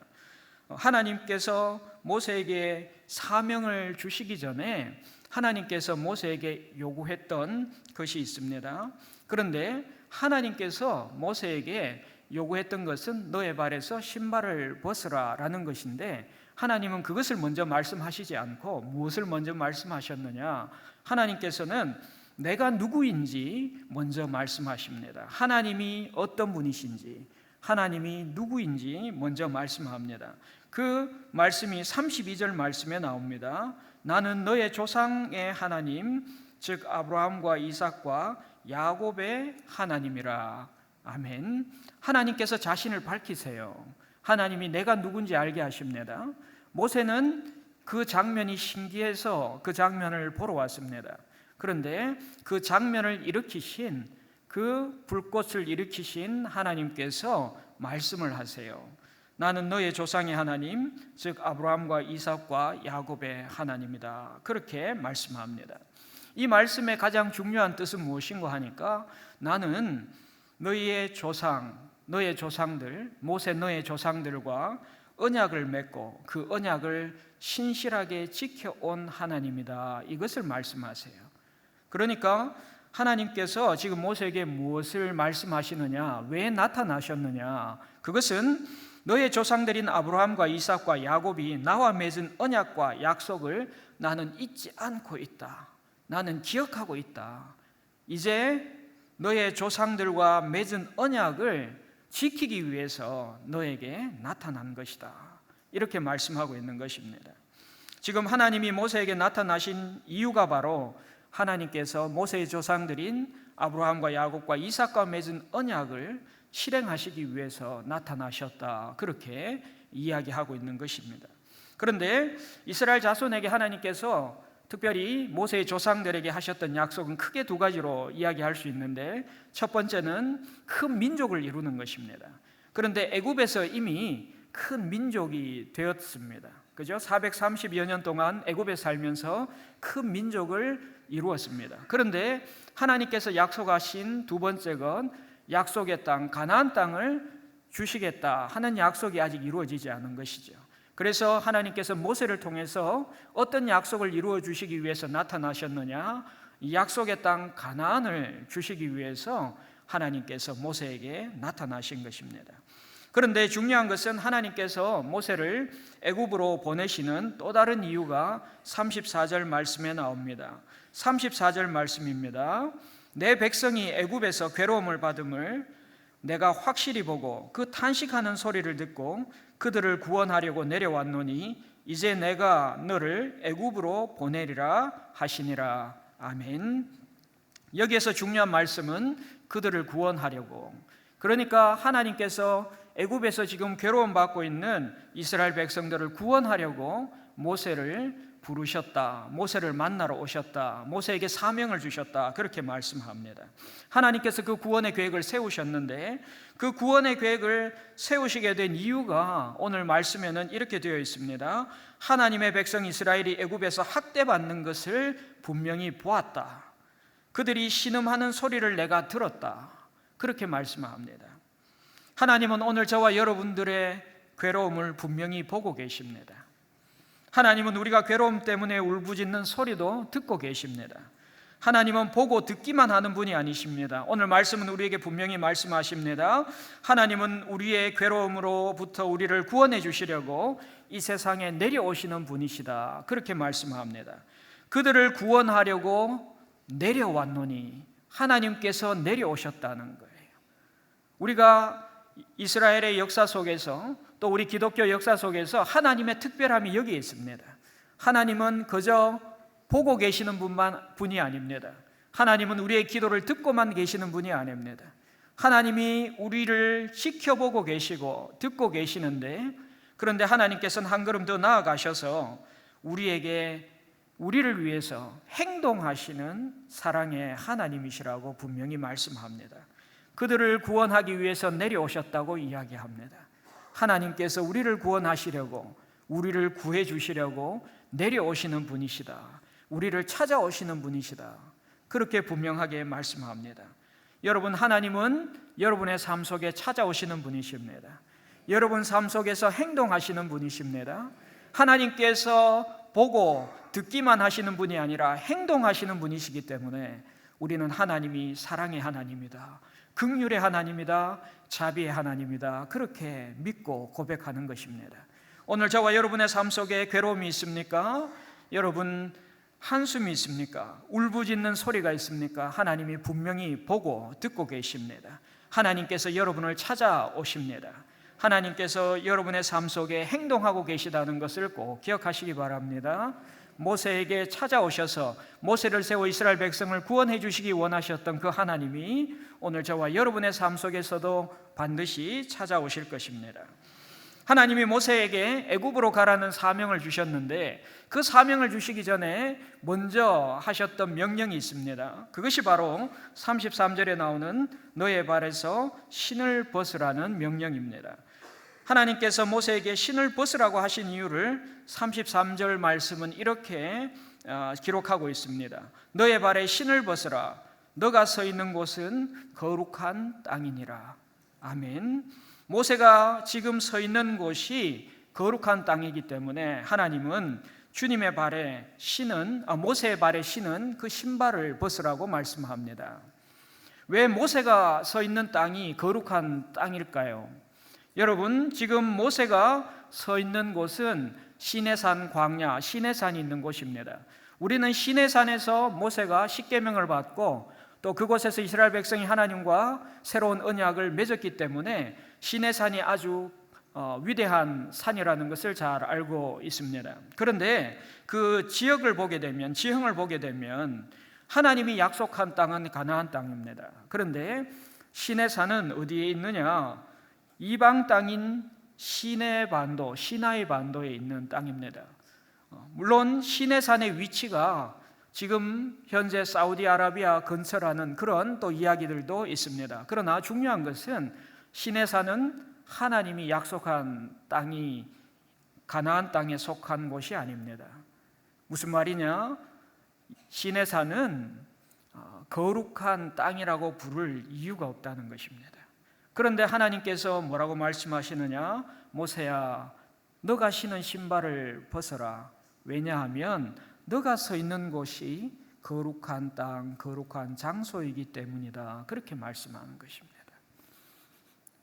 하나님께서 모세에게 사명을 주시기 전에 하나님께서 모세에게 요구했던 것이 있습니다. 그런데 하나님께서 모세에게 요구했던 것은 너의 발에서 신발을 벗으라 라는 것인데 하나님은 그것을 먼저 말씀하시지 않고 무엇을 먼저 말씀하셨느냐? 하나님께서는 내가 누구인지 먼저 말씀하십니다. 하나님이 어떤 분이신지, 하나님이 누구인지 먼저 말씀합니다. 그 말씀이 32절 말씀에 나옵니다. 나는 너의 조상의 하나님, 즉 아브라함과 이삭과 야곱의 하나님이라. 아멘. 하나님께서 자신을 밝히세요. 하나님이 내가 누군지 알게 하십니다. 모세는 그 장면이 신기해서 그 장면을 보러 왔습니다. 그런데 그 장면을 일으키신, 그 불꽃을 일으키신 하나님께서 말씀을 하세요. 나는 너의 조상의 하나님, 즉 아브라함과 이삭과 야곱의 하나님이다. 그렇게 말씀합니다. 이 말씀의 가장 중요한 뜻은 무엇인가 하니까, 나는 너의 조상들, 모세 너의 조상들과 언약을 맺고 그 언약을 신실하게 지켜온 하나님이다. 이것을 말씀하세요. 그러니까 하나님께서 지금 모세에게 무엇을 말씀하시느냐, 왜 나타나셨느냐, 그것은 너의 조상들인 아브라함과 이삭과 야곱이 나와 맺은 언약과 약속을 나는 잊지 않고 있다. 나는 기억하고 있다. 이제 너의 조상들과 맺은 언약을 지키기 위해서 너에게 나타난 것이다. 이렇게 말씀하고 있는 것입니다. 지금 하나님이 모세에게 나타나신 이유가 바로 하나님께서 모세의 조상들인 아브라함과 야곱과 이삭과 맺은 언약을 실행하시기 위해서 나타나셨다. 그렇게 이야기하고 있는 것입니다. 그런데 이스라엘 자손에게 하나님께서 특별히 모세의 조상들에게 하셨던 약속은 크게 두 가지로 이야기할 수 있는데, 첫 번째는 큰 민족을 이루는 것입니다. 그런데 애굽에서 이미 큰 민족이 되었습니다. 그죠? 430여 년 동안 애굽에 살면서 큰 민족을 이루었습니다. 그런데 하나님께서 약속하신 두 번째 건 약속의 땅, 가나안 땅을 주시겠다 하는 약속이 아직 이루어지지 않은 것이죠. 그래서 하나님께서 모세를 통해서 어떤 약속을 이루어 주시기 위해서 나타나셨느냐, 이 약속의 땅 가나안을 주시기 위해서 하나님께서 모세에게 나타나신 것입니다. 그런데 중요한 것은 하나님께서 모세를 애굽으로 보내시는 또 다른 이유가 34절 말씀에 나옵니다. 34절 말씀입니다. 내 백성이 애굽에서 괴로움을 받음을 내가 확실히 보고 그 탄식하는 소리를 듣고 그들을 구원하려고 내려왔노니 이제 내가 너를 애굽으로 보내리라 하시니라. 아멘. 여기에서 중요한 말씀은 그들을 구원하려고. 그러니까 하나님께서 애굽에서 지금 괴로움 받고 있는 이스라엘 백성들을 구원하려고 모세를 부르셨다. 모세를 만나러 오셨다. 모세에게 사명을 주셨다. 그렇게 말씀합니다. 하나님께서 그 구원의 계획을 세우셨는데 그 구원의 계획을 세우시게 된 이유가 오늘 말씀에는 이렇게 되어 있습니다. 하나님의 백성 이스라엘이 애굽에서 학대받는 것을 분명히 보았다. 그들이 신음하는 소리를 내가 들었다. 그렇게 말씀합니다. 하나님은 오늘 저와 여러분들의 괴로움을 분명히 보고 계십니다. 하나님은 우리가 괴로움 때문에 울부짖는 소리도 듣고 계십니다. 하나님은 보고 듣기만 하는 분이 아니십니다. 오늘 말씀은 우리에게 분명히 말씀하십니다. 하나님은 우리의 괴로움으로부터 우리를 구원해 주시려고 이 세상에 내려오시는 분이시다. 그렇게 말씀합니다. 그들을 구원하려고 내려왔노니 하나님께서 내려오셨다는 거예요. 우리가 이스라엘의 역사 속에서 또 우리 기독교 역사 속에서 하나님의 특별함이 여기에 있습니다. 하나님은 그저 보고 계시는 분이 아닙니다. 하나님은 우리의 기도를 듣고만 계시는 분이 아닙니다. 하나님이 우리를 지켜보고 계시고 듣고 계시는데, 그런데 하나님께서는 한 걸음 더 나아가셔서 우리를 위해서 행동하시는 사랑의 하나님이시라고 분명히 말씀합니다. 그들을 구원하기 위해서 내려오셨다고 이야기합니다. 하나님께서 우리를 구원하시려고, 우리를 구해 주시려고 내려오시는 분이시다. 우리를 찾아오시는 분이시다. 그렇게 분명하게 말씀합니다. 여러분, 하나님은 여러분의 삶 속에 찾아오시는 분이십니다. 여러분 삶 속에서 행동하시는 분이십니다. 하나님께서 보고 듣기만 하시는 분이 아니라 행동하시는 분이시기 때문에 우리는 하나님이 사랑의 하나님이다, 긍휼의 하나님이다, 자비의 하나님이다, 그렇게 믿고 고백하는 것입니다. 오늘 저와 여러분의 삶 속에 괴로움이 있습니까? 여러분 한숨이 있습니까? 울부짖는 소리가 있습니까? 하나님이 분명히 보고 듣고 계십니다. 하나님께서 여러분을 찾아오십니다. 하나님께서 여러분의 삶 속에 행동하고 계시다는 것을 꼭 기억하시기 바랍니다. 모세에게 찾아오셔서 모세를 세워 이스라엘 백성을 구원해 주시기 원하셨던 그 하나님이 오늘 저와 여러분의 삶 속에서도 반드시 찾아오실 것입니다. 하나님이 모세에게 애굽으로 가라는 사명을 주셨는데 그 사명을 주시기 전에 먼저 하셨던 명령이 있습니다. 그것이 바로 33절에 나오는 너의 발에서 신을 벗으라는 명령입니다. 하나님께서 모세에게 신을 벗으라고 하신 이유를 33절 말씀은 이렇게 기록하고 있습니다. 너의 발에 신을 벗으라. 너가 서 있는 곳은 거룩한 땅이니라. 아멘. 모세가 지금 서 있는 곳이 거룩한 땅이기 때문에 하나님은 주님의 발에 신은 모세의 발에 신은 그 신발을 벗으라고 말씀합니다. 왜 모세가 서 있는 땅이 거룩한 땅일까요? 여러분, 지금 모세가 서 있는 곳은 시내산 광야, 시내산이 있는 곳입니다. 우리는 시내산에서 모세가 십계명을 받고 또 그곳에서 이스라엘 백성이 하나님과 새로운 언약을 맺었기 때문에 시내산이 아주 위대한 산이라는 것을 잘 알고 있습니다. 그런데 그 지형을 보게 되면 하나님이 약속한 땅은 가나안 땅입니다. 그런데 시내산은 어디에 있느냐? 이방 땅인 시내 반도, 시나이 반도에 있는 땅입니다. 물론 시내산의 위치가 지금 현재 사우디아라비아 근처라는 그런 또 이야기들도 있습니다. 그러나 중요한 것은 시내산은 하나님이 약속한 땅이 가나안 땅에 속한 곳이 아닙니다. 무슨 말이냐? 시내산은 거룩한 땅이라고 부를 이유가 없다는 것입니다. 그런데 하나님께서 뭐라고 말씀하시느냐? 모세야, 너가 신은 신발을 벗어라. 왜냐하면 너가 서 있는 곳이 거룩한 땅, 거룩한 장소이기 때문이다. 그렇게 말씀하는 것입니다.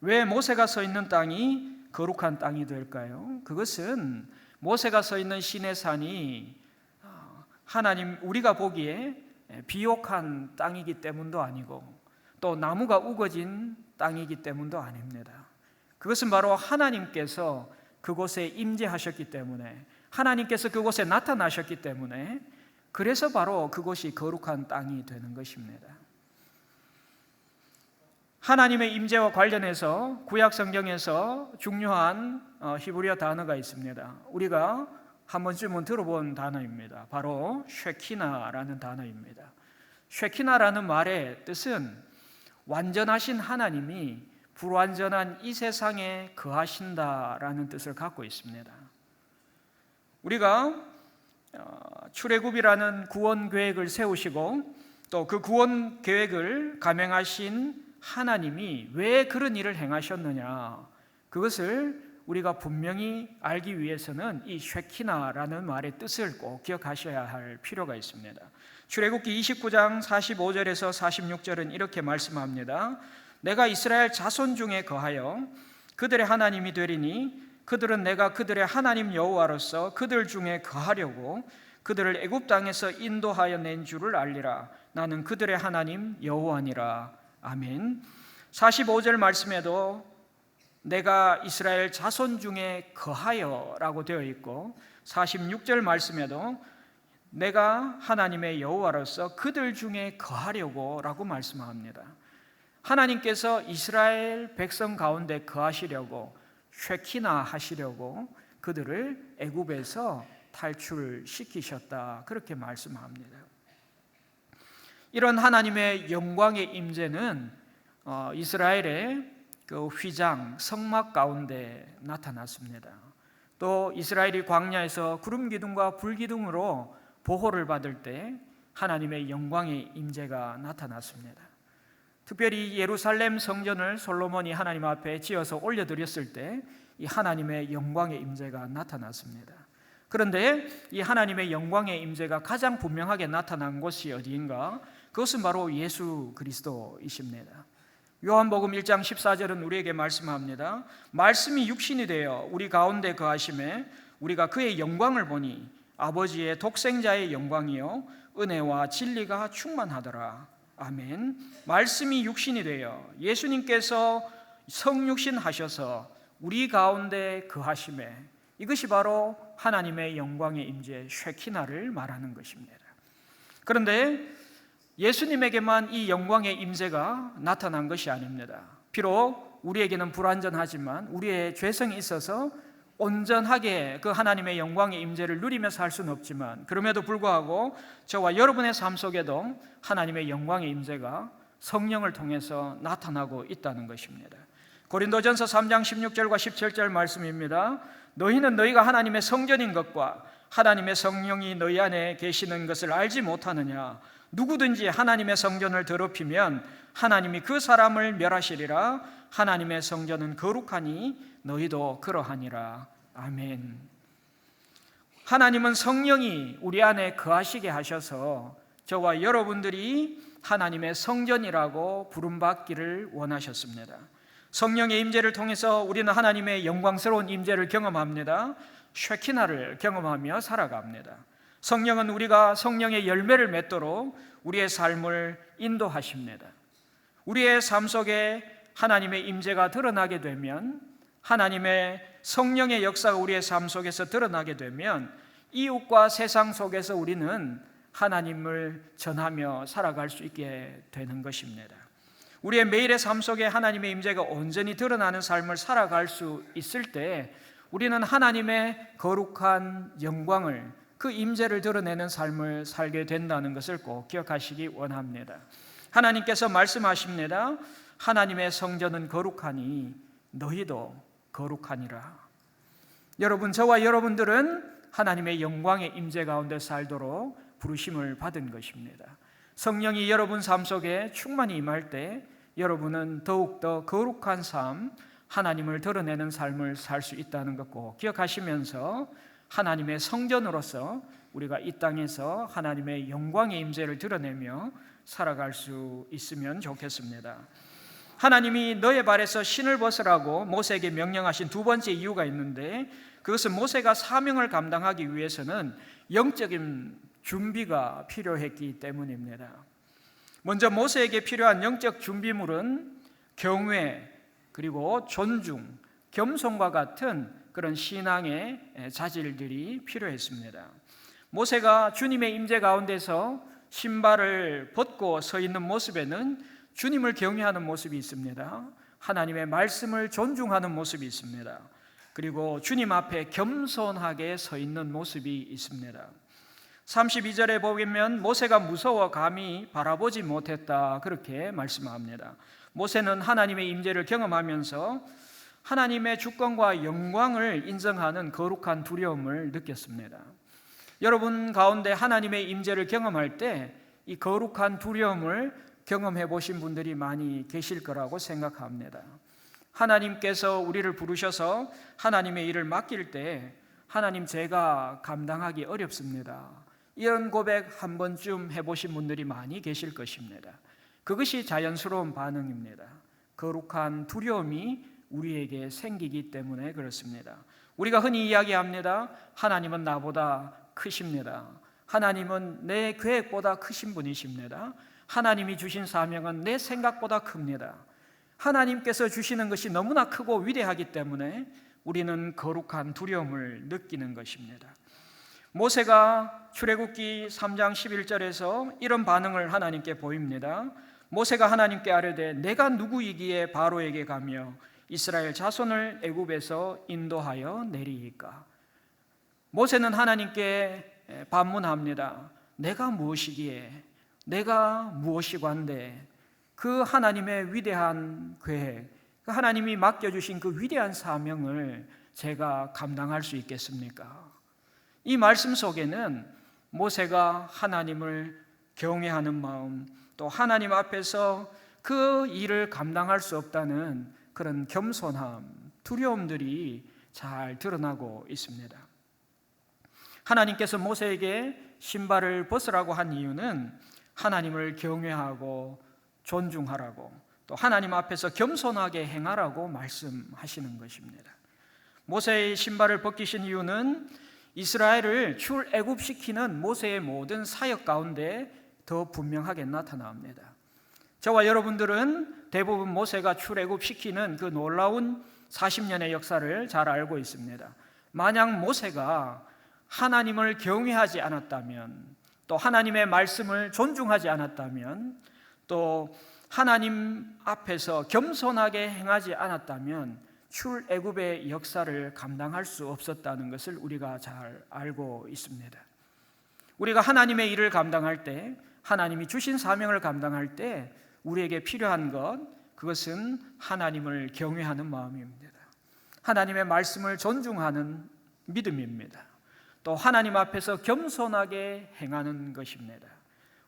왜 모세가 서 있는 땅이 거룩한 땅이 될까요? 그것은 모세가 서 있는 시내산이 하나님 우리가 보기에 비옥한 땅이기 때문도 아니고 또 나무가 우거진 땅이기 때문도 아닙니다. 그것은 바로 하나님께서 그곳에 임재하셨기 때문에, 하나님께서 그곳에 나타나셨기 때문에, 그래서 바로 그곳이 거룩한 땅이 되는 것입니다. 하나님의 임재와 관련해서 구약 성경에서 중요한 히브리어 단어가 있습니다. 우리가 한 번쯤은 들어본 단어입니다. 바로 쉐키나라는 단어입니다. 쉐키나라는 말의 뜻은 완전하신 하나님이 불완전한 이 세상에 거하신다라는 뜻을 갖고 있습니다. 우리가 출애굽이라는 구원 계획을 세우시고 또 그 구원 계획을 감행하신 하나님이 왜 그런 일을 행하셨느냐, 그것을 우리가 분명히 알기 위해서는 이 쉐키나라는 말의 뜻을 꼭 기억하셔야 할 필요가 있습니다. 출애굽기 29장 45절에서 46절은 이렇게 말씀합니다. 내가 이스라엘 자손 중에 거하여 그들의 하나님이 되리니 그들은 내가 그들의 하나님 여호와로서 그들 중에 거하려고 그들을 애굽 땅에서 인도하여 낸 줄을 알리라. 나는 그들의 하나님 여호와니라. 아멘. 45절 말씀에도 내가 이스라엘 자손 중에 거하여라고 되어 있고 46절 말씀에도 내가 하나님의 여호와로서 그들 중에 거하려고라고 말씀합니다. 하나님께서 이스라엘 백성 가운데 거하시려고, 쉐키나 하시려고 그들을 애굽에서 탈출시키셨다, 그렇게 말씀합니다. 이런 하나님의 영광의 임재는 이스라엘의 그 휘장, 성막 가운데 나타났습니다. 또 이스라엘이 광야에서 구름 기둥과 불 기둥으로 보호를 받을 때 하나님의 영광의 임재가 나타났습니다. 특별히 예루살렘 성전을 솔로몬이 하나님 앞에 지어서 올려드렸을 때 이 하나님의 영광의 임재가 나타났습니다. 그런데 이 하나님의 영광의 임재가 가장 분명하게 나타난 곳이 어디인가? 그것은 바로 예수 그리스도이십니다. 요한복음 1장 14절은 우리에게 말씀합니다. 말씀이 육신이 되어 우리 가운데 거하심에 우리가 그의 영광을 보니 아버지의 독생자의 영광이요 은혜와 진리가 충만하더라. 아멘. 말씀이 육신이 되어 예수님께서 성육신 하셔서 우리 가운데 거하심에, 이것이 바로 하나님의 영광의 임재 쉐키나를 말하는 것입니다. 그런데 예수님에게만 이 영광의 임재가 나타난 것이 아닙니다. 비록 우리에게는 불완전하지만 우리의 죄성이 있어서 온전하게 그 하나님의 영광의 임재를 누리며 살 수는 없지만, 그럼에도 불구하고 저와 여러분의 삶 속에도 하나님의 영광의 임재가 성령을 통해서 나타나고 있다는 것입니다. 고린도전서 3장 16절과 17절 말씀입니다. 너희는 너희가 하나님의 성전인 것과 하나님의 성령이 너희 안에 계시는 것을 알지 못하느냐? 누구든지 하나님의 성전을 더럽히면 하나님이 그 사람을 멸하시리라. 하나님의 성전은 거룩하니 너희도 그러하니라. 아멘. 하나님은 성령이 우리 안에 거하시게 하셔서 저와 여러분들이 하나님의 성전이라고 부름받기를 원하셨습니다. 성령의 임재를 통해서 우리는 하나님의 영광스러운 임재를 경험합니다. 쉐키나를 경험하며 살아갑니다. 성령은 우리가 성령의 열매를 맺도록 우리의 삶을 인도하십니다. 우리의 삶 속에 하나님의 임재가 드러나게 되면, 하나님의 성령의 역사가 우리의 삶 속에서 드러나게 되면 이웃과 세상 속에서 우리는 하나님을 전하며 살아갈 수 있게 되는 것입니다. 우리의 매일의 삶 속에 하나님의 임재가 온전히 드러나는 삶을 살아갈 수 있을 때 우리는 하나님의 거룩한 영광을, 그 임재를 드러내는 삶을 살게 된다는 것을 꼭 기억하시기 원합니다. 하나님께서 말씀하십니다. 하나님의 성전은 거룩하니 너희도 거룩하니라. 여러분, 저와 여러분들은 하나님의 영광의 임재 가운데 살도록 부르심을 받은 것입니다. 성령이 여러분 삶 속에 충만히 임할 때 여러분은 더욱더 거룩한 삶, 하나님을 드러내는 삶을 살 수 있다는 것 꼭 기억하시면서 하나님의 성전으로서 우리가 이 땅에서 하나님의 영광의 임재를 드러내며 살아갈 수 있으면 좋겠습니다. 하나님이 너의 발에서 신을 벗으라고 모세에게 명령하신 두 번째 이유가 있는데, 그것은 모세가 사명을 감당하기 위해서는 영적인 준비가 필요했기 때문입니다. 먼저 모세에게 필요한 영적 준비물은 경외, 그리고 존중, 겸손과 같은 그런 신앙의 자질들이 필요했습니다. 모세가 주님의 임재 가운데서 신발을 벗고 서 있는 모습에는 주님을 경외하는 모습이 있습니다. 하나님의 말씀을 존중하는 모습이 있습니다. 그리고 주님 앞에 겸손하게 서 있는 모습이 있습니다. 32절에 보면 모세가 무서워 감히 바라보지 못했다, 그렇게 말씀합니다. 모세는 하나님의 임재를 경험하면서 하나님의 주권과 영광을 인정하는 거룩한 두려움을 느꼈습니다. 여러분 가운데 하나님의 임재를 경험할 때 이 거룩한 두려움을 경험해 보신 분들이 많이 계실 거라고 생각합니다. 하나님께서 우리를 부르셔서 하나님의 일을 맡길 때 하나님, 제가 감당하기 어렵습니다, 이런 고백 한 번쯤 해보신 분들이 많이 계실 것입니다. 그것이 자연스러운 반응입니다. 거룩한 두려움이 우리에게 생기기 때문에 그렇습니다. 우리가 흔히 이야기합니다. 하나님은 나보다 크십니다. 하나님은 내 계획보다 크신 분이십니다. 하나님이 주신 사명은 내 생각보다 큽니다. 하나님께서 주시는 것이 너무나 크고 위대하기 때문에 우리는 거룩한 두려움을 느끼는 것입니다. 모세가 출애굽기 3장 11절에서 이런 반응을 하나님께 보입니다. 모세가 하나님께 아뢰되 내가 누구이기에 바로에게 가며 이스라엘 자손을 애굽에서 인도하여 내리이까. 모세는 하나님께 반문합니다. 내가 무엇이기에, 내가 무엇이관데 그 하나님의 위대한 계획, 그 하나님이 맡겨주신 그 위대한 사명을 제가 감당할 수 있겠습니까? 이 말씀 속에는 모세가 하나님을 경외하는 마음, 또 하나님 앞에서 그 일을 감당할 수 없다는 그런 겸손함, 두려움들이 잘 드러나고 있습니다. 하나님께서 모세에게 신발을 벗으라고 한 이유는 하나님을 경외하고 존중하라고, 또 하나님 앞에서 겸손하게 행하라고 말씀하시는 것입니다. 모세의 신발을 벗기신 이유는 이스라엘을 출애굽시키는 모세의 모든 사역 가운데 더 분명하게 나타납니다. 저와 여러분들은 대부분 모세가 출애굽시키는 그 놀라운 40년의 역사를 잘 알고 있습니다. 만약 모세가 하나님을 경외하지 않았다면, 또 하나님의 말씀을 존중하지 않았다면, 또 하나님 앞에서 겸손하게 행하지 않았다면 출애굽의 역사를 감당할 수 없었다는 것을 우리가 잘 알고 있습니다. 우리가 하나님의 일을 감당할 때, 하나님이 주신 사명을 감당할 때 우리에게 필요한 것, 그것은 하나님을 경외하는 마음입니다. 하나님의 말씀을 존중하는 믿음입니다. 또 하나님 앞에서 겸손하게 행하는 것입니다.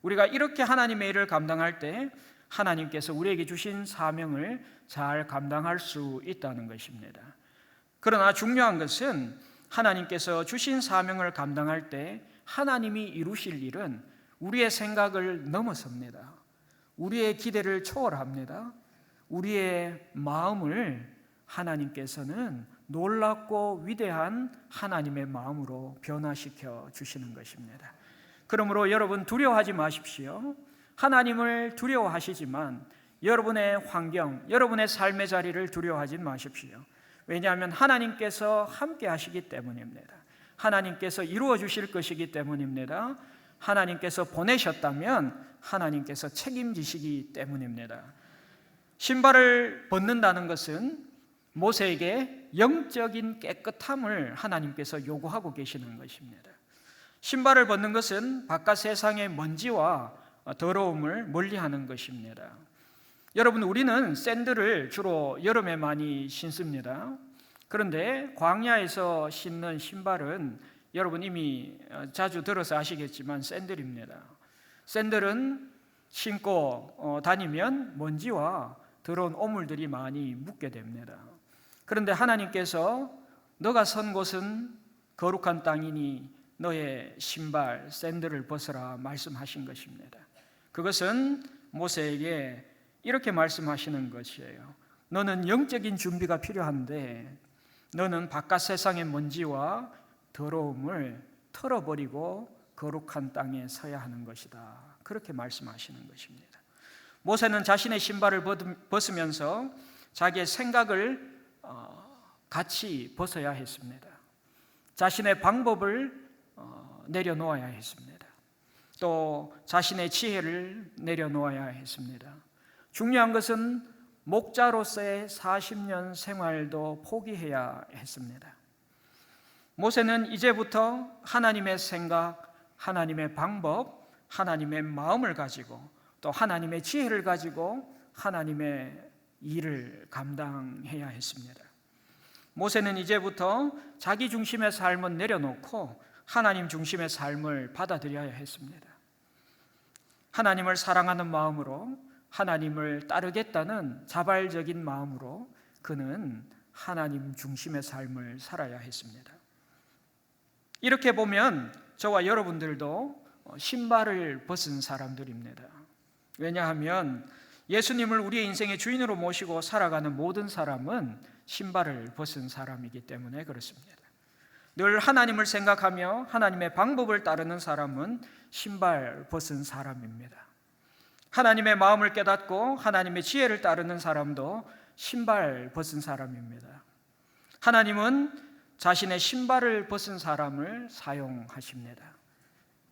우리가 이렇게 하나님의 일을 감당할 때 하나님께서 우리에게 주신 사명을 잘 감당할 수 있다는 것입니다. 그러나 중요한 것은 하나님께서 주신 사명을 감당할 때 하나님이 이루실 일은 우리의 생각을 넘어섭니다. 우리의 기대를 초월합니다. 우리의 마음을 하나님께서는 놀랍고 위대한 하나님의 마음으로 변화시켜 주시는 것입니다. 그러므로 여러분 두려워하지 마십시오. 하나님을 두려워하시지만 여러분의 환경, 여러분의 삶의 자리를 두려워하지 마십시오. 왜냐하면 하나님께서 함께 하시기 때문입니다. 하나님께서 이루어 주실 것이기 때문입니다. 하나님께서 보내셨다면 하나님께서 책임지시기 때문입니다. 신발을 벗는다는 것은 모세에게 영적인 깨끗함을 하나님께서 요구하고 계시는 것입니다. 신발을 벗는 것은 바깥 세상의 먼지와 더러움을 멀리하는 것입니다. 여러분, 우리는 샌들을 주로 여름에 많이 신습니다. 그런데 광야에서 신는 신발은 여러분 이미 자주 들어서 아시겠지만 샌들입니다. 샌들은 신고 다니면 먼지와 더러운 오물들이 많이 묻게 됩니다. 그런데 하나님께서 너가 선 곳은 거룩한 땅이니 너의 신발 샌들을 벗어라 말씀하신 것입니다. 그것은 모세에게 이렇게 말씀하시는 것이에요. 너는 영적인 준비가 필요한데 너는 바깥 세상의 먼지와 더러움을 털어버리고 거룩한 땅에 서야 하는 것이다. 그렇게 말씀하시는 것입니다. 모세는 자신의 신발을 벗으면서 자기의 생각을 같이 벗어야 했습니다. 자신의 방법을 내려놓아야 했습니다. 또 자신의 지혜를 내려놓아야 했습니다. 중요한 것은 목자로서의 40년 생활도 포기해야 했습니다. 모세는 이제부터 하나님의 생각, 하나님의 방법, 하나님의 마음을 가지고 또 하나님의 지혜를 가지고 하나님의 일을 감당해야 했습니다. 모세는 이제부터 자기 중심의 삶은 내려놓고 하나님 중심의 삶을 받아들여야 했습니다. 하나님을 사랑하는 마음으로 하나님을 따르겠다는 자발적인 마음으로 그는 하나님 중심의 삶을 살아야 했습니다. 이렇게 보면 저와 여러분들도 신발을 벗은 사람들입니다. 왜냐하면 예수님을 우리의 인생의 주인으로 모시고 살아가는 모든 사람은 신발을 벗은 사람이기 때문에 그렇습니다. 늘 하나님을 생각하며 하나님의 방법을 따르는 사람은 신발 벗은 사람입니다. 하나님의 마음을 깨닫고 하나님의 지혜를 따르는 사람도 신발 벗은 사람입니다. 하나님은 자신의 신발을 벗은 사람을 사용하십니다.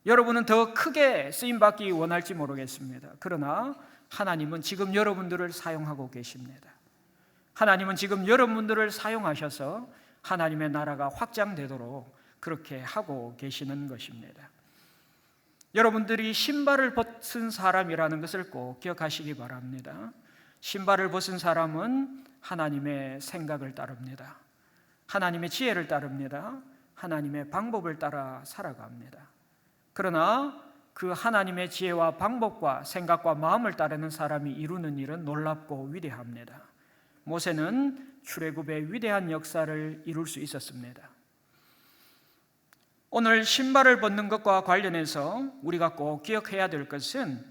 여러분은 더 크게 쓰임받기 원할지 모르겠습니다. 그러나 하나님은 지금 여러분들을 사용하고 계십니다. 하나님은 지금 여러분들을 사용하셔서 하나님의 나라가 확장되도록 그렇게 하고 계시는 것입니다. 여러분들이 신발을 벗은 사람이라는 것을 꼭 기억하시기 바랍니다. 신발을 벗은 사람은 하나님의 생각을 따릅니다. 하나님의 지혜를 따릅니다. 하나님의 방법을 따라 살아갑니다. 그러나 그 하나님의 지혜와 방법과 생각과 마음을 따르는 사람이 이루는 일은 놀랍고 위대합니다. 모세는 출애굽의 위대한 역사를 이룰 수 있었습니다. 오늘 신발을 벗는 것과 관련해서 우리가 꼭 기억해야 될 것은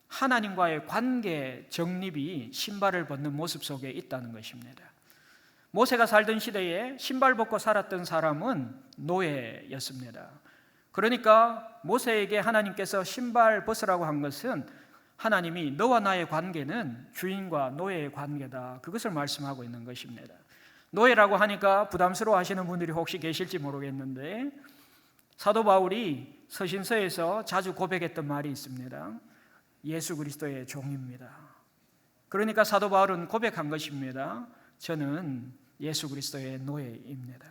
하나님과의 관계 정립이 신발을 벗는 모습 속에 있다는 것입니다. 모세가 살던 시대에 신발 벗고 살았던 사람은 노예였습니다. 그러니까 모세에게 하나님께서 신발 벗으라고 한 것은 하나님이 너와 나의 관계는 주인과 노예의 관계다, 그것을 말씀하고 있는 것입니다. 노예라고 하니까 부담스러워 하시는 분들이 혹시 계실지 모르겠는데 사도 바울이 서신서에서 자주 고백했던 말이 있습니다. 예수 그리스도의 종입니다. 그러니까 사도 바울은 고백한 것입니다. 저는 예수 그리스도의 노예입니다.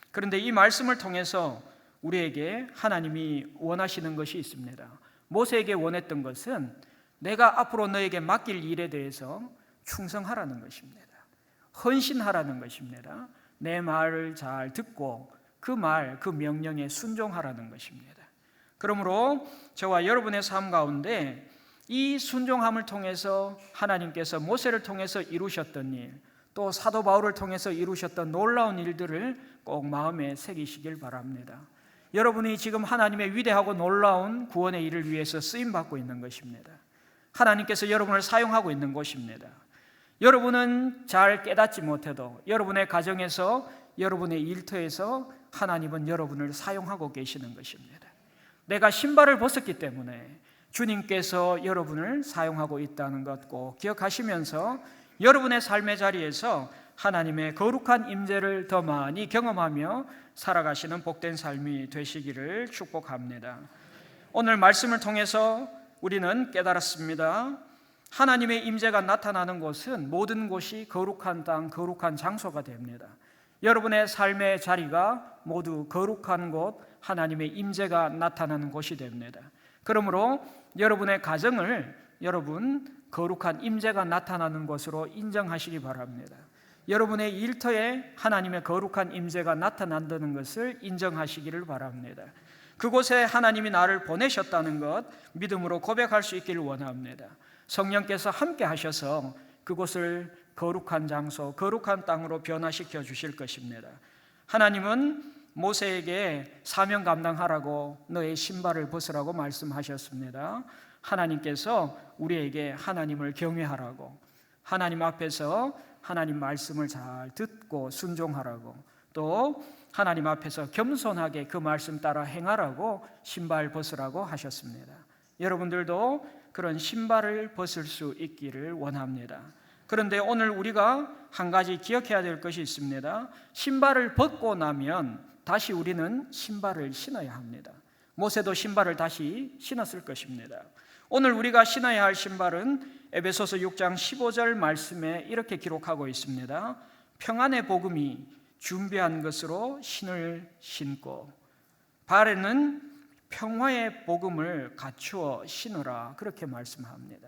그런데 이 말씀을 통해서 우리에게 하나님이 원하시는 것이 있습니다. 모세에게 원했던 것은 내가 앞으로 너에게 맡길 일에 대해서 충성하라는 것입니다. 헌신하라는 것입니다. 내 말을 잘 듣고 그 명령에 순종하라는 것입니다. 그러므로 저와 여러분의 삶 가운데 이 순종함을 통해서 하나님께서 모세를 통해서 이루셨던 일, 또 사도 바울을 통해서 이루셨던 놀라운 일들을 꼭 마음에 새기시길 바랍니다. 여러분이 지금 하나님의 위대하고 놀라운 구원의 일을 위해서 쓰임받고 있는 것입니다. 하나님께서 여러분을 사용하고 있는 것입니다. 여러분은 잘 깨닫지 못해도 여러분의 가정에서, 여러분의 일터에서 하나님은 여러분을 사용하고 계시는 것입니다. 내가 신발을 벗었기 때문에 주님께서 여러분을 사용하고 있다는 것 꼭 기억하시면서 여러분의 삶의 자리에서 하나님의 거룩한 임재를 더 많이 경험하며 살아가시는 복된 삶이 되시기를 축복합니다. 오늘 말씀을 통해서 우리는 깨달았습니다. 하나님의 임재가 나타나는 곳은 모든 곳이 거룩한 땅, 거룩한 장소가 됩니다. 여러분의 삶의 자리가 모두 거룩한 곳, 하나님의 임재가 나타나는 곳이 됩니다. 그러므로 여러분의 가정을 여러분 거룩한 임재가 나타나는 것으로 인정하시기 바랍니다. 여러분의 일터에 하나님의 거룩한 임재가 나타난다는 것을 인정하시기를 바랍니다. 그곳에 하나님이 나를 보내셨다는 것 믿음으로 고백할 수 있기를 원합니다. 성령께서 함께 하셔서 그곳을 거룩한 장소, 거룩한 땅으로 변화시켜 주실 것입니다. 하나님은 모세에게 사명 감당하라고 너의 신발을 벗으라고 말씀하셨습니다. 하나님께서 우리에게 하나님을 경외하라고, 하나님 앞에서 하나님 말씀을 잘 듣고 순종하라고, 또 하나님 앞에서 겸손하게 그 말씀 따라 행하라고 신발 벗으라고 하셨습니다. 여러분들도 그런 신발을 벗을 수 있기를 원합니다. 그런데 오늘 우리가 한 가지 기억해야 될 것이 있습니다. 신발을 벗고 나면 다시 우리는 신발을 신어야 합니다. 모세도 신발을 다시 신었을 것입니다. 오늘 우리가 신어야 할 신발은 에베소서 6장 15절 말씀에 이렇게 기록하고 있습니다. 평안의 복음이 준비한 것으로 신을 신고 발에는 평화의 복음을 갖추어 신으라, 그렇게 말씀합니다.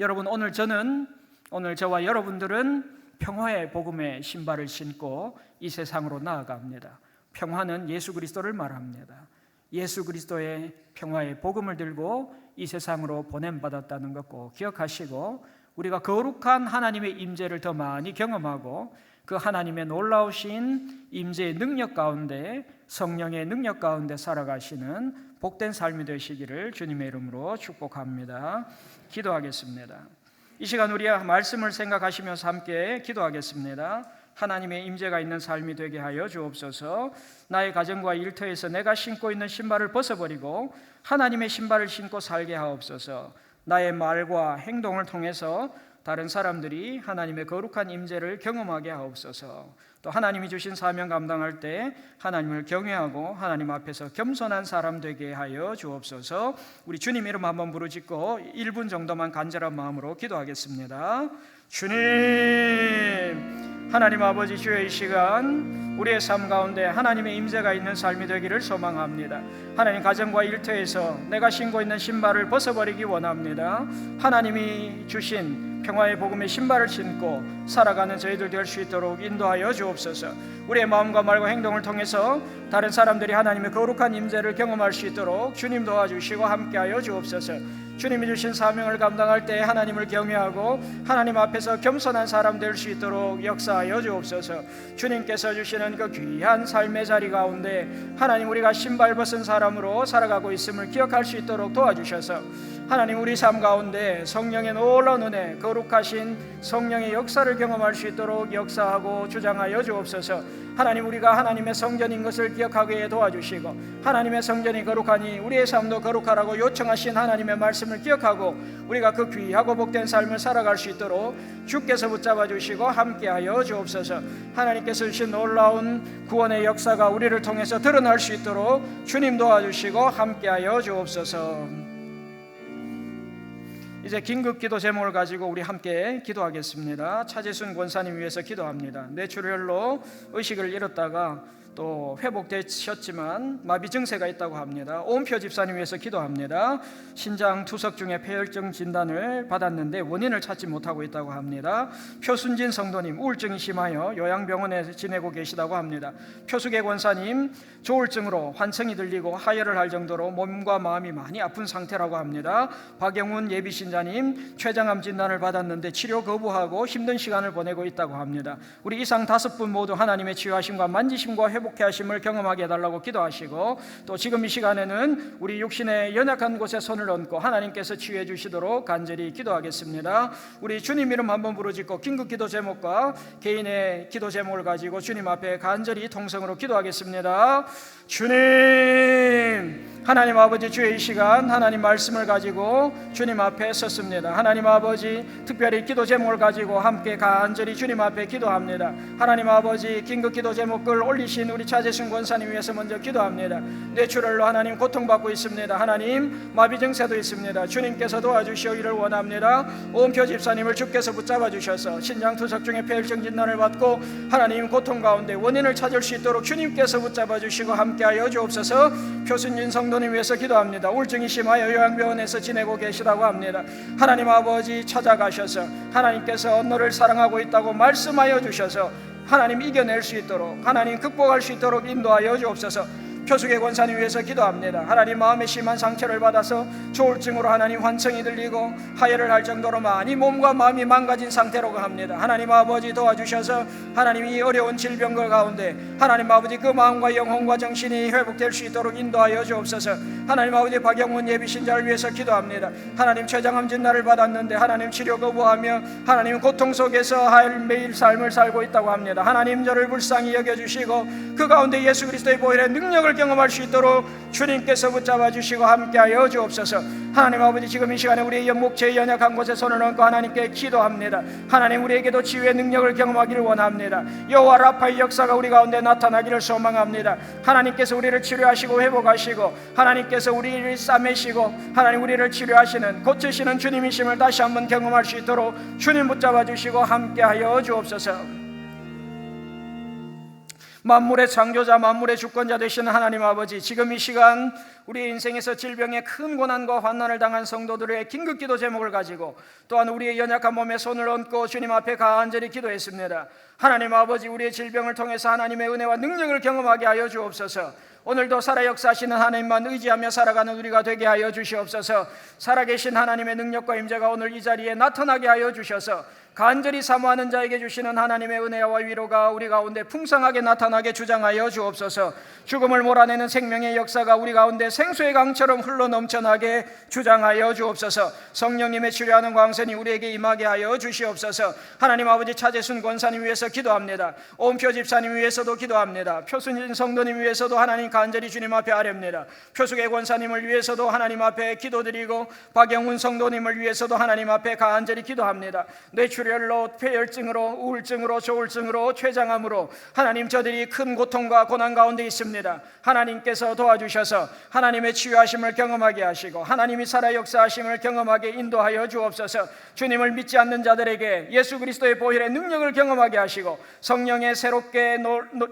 여러분, 오늘 저와 여러분들은 평화의 복음의 신발을 신고 이 세상으로 나아갑니다. 평화는 예수 그리스도를 말합니다. 예수 그리스도의 평화의 복음을 들고 이 세상으로 보냄받았다는 것 꼭 기억하시고, 우리가 거룩한 하나님의 임재를 더 많이 경험하고 그 하나님의 놀라우신 임재의 능력 가운데, 성령의 능력 가운데 살아가시는 복된 삶이 되시기를 주님의 이름으로 축복합니다. 기도하겠습니다. 이 시간 우리의 말씀을 생각하시면서 함께 기도하겠습니다. 하나님의 임재가 있는 삶이 되게 하여 주옵소서. 나의 가정과 일터에서 내가 신고 있는 신발을 벗어버리고 하나님의 신발을 신고 살게 하옵소서. 나의 말과 행동을 통해서 다른 사람들이 하나님의 거룩한 임재를 경험하게 하옵소서. 또 하나님이 주신 사명 감당할 때 하나님을 경외하고 하나님 앞에서 겸손한 사람 되게 하여 주옵소서. 우리 주님 이름 한번 부르짖고 1분 정도만 간절한 마음으로 기도하겠습니다. 주님, 하나님 아버지, 주의 이 시간 우리의 삶 가운데 하나님의 임재가 있는 삶이 되기를 소망합니다. 하나님, 가정과 일터에서 내가 신고 있는 신발을 벗어버리기 원합니다. 하나님이 주신 평화의 복음의 신발을 신고 살아가는 저희들 될 수 있도록 인도하여 주옵소서. 우리의 마음과 말과 행동을 통해서 다른 사람들이 하나님의 거룩한 임재를 경험할 수 있도록 주님 도와주시고 함께하여 주옵소서. 주님이 주신 사명을 감당할 때 하나님을 경외하고 하나님 앞에서 겸손한 사람 될 수 있도록 역사하여 주옵소서. 주님께서 주시는 그 귀한 삶의 자리 가운데 하나님, 우리가 신발 벗은 사람으로 살아가고 있음을 기억할 수 있도록 도와주셔서 하나님, 우리 삶 가운데 성령의 놀라운 은혜, 거룩하신 성령의 역사를 경험할 수 있도록 역사하고 주장하여 주옵소서. 하나님, 우리가 하나님의 성전인 것을 기억하게 도와주시고 하나님의 성전이 거룩하니 우리의 삶도 거룩하라고 요청하신 하나님의 말씀을 기억하고 우리가 그 귀하고 복된 삶을 살아갈 수 있도록 주께서 붙잡아 주시고 함께하여 주옵소서. 하나님께서 주신 놀라운 구원의 역사가 우리를 통해서 드러날 수 있도록 주님 도와주시고 함께하여 주옵소서. 이제 긴급 기도 제목을 가지고 우리 함께 기도하겠습니다. 차재순 권사님 위해서 기도합니다. 뇌출혈로 의식을 잃었다가 또 회복되셨지만 마비 증세가 있다고 합니다. 오은표 집사님 위해서 기도합니다. 신장 투석 중에 폐혈증 진단을 받았는데 원인을 찾지 못하고 있다고 합니다. 표순진 성도님 우울증이 심하여 요양병원에 지내고 계시다고 합니다. 표수계 권사님 조울증으로 환청이 들리고 하혈을 할 정도로 몸과 마음이 많이 아픈 상태라고 합니다. 박영훈 예비신자님 췌장암 진단을 받았는데 치료 거부하고 힘든 시간을 보내고 있다고 합니다. 우리 이상 5분 모두 하나님의 치유하심과 만지심과 회복케 하심을 경험하게 해달라고 기도하시고, 또 지금 이 시간에는 우리 육신의 연약한 곳에 손을 얹고 하나님께서 치유해 주시도록 간절히 기도하겠습니다. 우리 주님 이름 한번 부르짖고 긴급 기도 제목과 개인의 기도 제목을 가지고 주님 앞에 간절히 통성으로 기도하겠습니다. 주님, 하나님 아버지, 주의 이 시간 하나님 말씀을 가지고 주님 앞에 섰습니다. 하나님 아버지, 특별히 기도 제목을 가지고 함께 간절히 주님 앞에 기도합니다. 하나님 아버지, 긴급 기도 제목을 올리신 우리 차재순 권사님 위해서 먼저 기도합니다. 뇌출혈로 하나님 고통받고 있습니다. 하나님 마비 증세도 있습니다. 주님께서 도와주시기를 원합니다. 오은표 집사님을 주께서 붙잡아 주셔서 신장 투석 중에 폐혈증 진단을 받고 하나님 고통 가운데 원인을 찾을 수 있도록 주님께서 붙잡아 주시고 함께하여 주옵소서. 표순진 성도님 위해서 기도합니다. 우울증이 심하여 요양병원에서 지내고 계시다고 합니다. 하나님 아버지, 찾아가셔서 하나님께서 너를 사랑하고 있다고 말씀하여 주셔서 하나님 이겨낼 수 있도록, 하나님 극복할 수 있도록 인도하여 주옵소서. 표수계 권사님 위해서 기도합니다. 하나님 마음에 심한 상처를 받아서 조울증으로 하나님 환청이 들리고 하혈을 할 정도로 많이 몸과 마음이 망가진 상태라고 합니다. 하나님 아버지 도와주셔서 하나님 이 어려운 질병들 가운데 하나님 아버지 그 마음과 영혼과 정신이 회복될 수 있도록 인도하여 주옵소서. 하나님 아버지 박영훈 예비신자를 위해서 기도합니다. 하나님 췌장암 진단을 받았는데 하나님 치료 거부하며 하나님 고통 속에서 매일 삶을 살고 있다고 합니다. 하나님 저를 불쌍히 여겨주시고 그 가운데 예수 그리스도의 보혈의 능력을 경험할 수 있도록 주님께서 붙잡아 주시고 함께하여 주옵소서. 하나님 아버지, 지금 이 시간에 우리의 연목체의 연약한 곳에 손을 얹고 하나님께 기도합니다. 하나님 우리에게도 치유의 능력을 경험하기를 원합니다. 여호와 라파의 역사가 우리 가운데 나타나기를 소망합니다. 하나님께서 우리를 치료하시고 회복하시고 하나님께서 우리를 싸매시고 하나님 우리를 치료하시는 고치시는 주님이심을 다시 한번 경험할 수 있도록 주님 붙잡아 주시고 함께하여 주옵소서. 만물의 창조자, 만물의 주권자 되시는 하나님 아버지, 지금 이 시간 우리의 인생에서 질병의 큰 고난과 환난을 당한 성도들의 긴급기도 제목을 가지고 또한 우리의 연약한 몸에 손을 얹고 주님 앞에 간절히 기도했습니다. 하나님 아버지, 우리의 질병을 통해서 하나님의 은혜와 능력을 경험하게 하여 주옵소서. 오늘도 살아 역사하시는 하나님만 의지하며 살아가는 우리가 되게 하여 주시옵소서. 살아계신 하나님의 능력과 임재가 오늘 이 자리에 나타나게 하여 주셔서 간절히 사모하는 자에게 주시는 하나님의 은혜와 위로가 우리 가운데 풍성하게 나타나게 주장하여 주옵소서. 죽음을 몰아내는 생명의 역사가 우리 가운데 생수의 강처럼 흘러 넘쳐나게 주장하여 주옵소서. 성령님의 치료하는 광선이 우리에게 임하게 하여 주시옵소서. 하나님 아버지, 차재순 권사님 위해서 기도합니다. 오은표 집사님 위해서도 기도합니다. 표순진 성도님 위해서도 하나님 간절히 주님 앞에 아뢰옵니다. 표수계 권사님을 위해서도 하나님 앞에 기도드리고 박영훈 성도님을 위해서도 하나님 앞에 간절히 기도합니다. 뇌출혈로, 폐혈증으로, 우울증으로, 조울증으로, 췌장암으로 하나님 저들이 큰 고통과 고난 가운데 있습니다. 하나님께서 도와주셔서 하나님의 치유하심을 경험하게 하시고 하나님이 살아 역사하심을 경험하게 인도하여 주옵소서. 주님을 믿지 않는 자들에게 예수 그리스도의 보혈의 능력을 경험하게 하시고 성령의 새롭게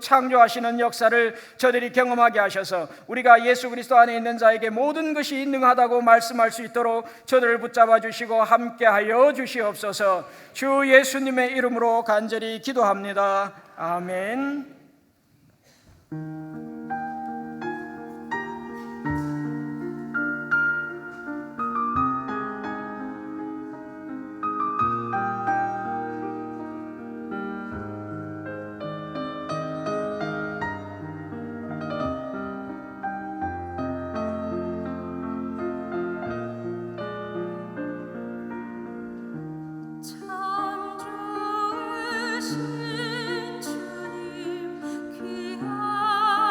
창조하시는 역사를 저들이 경험하게 하셔서 우리가 예수 그리스도 안에 있는 자에게 모든 것이 능하다고 말씀할 수 있도록 저들을 붙잡아 주시고 함께하여 주시옵소서. 주 예수님의 이름으로 간절히 기도합니다. 아멘. 참 좋으신 주님 귀한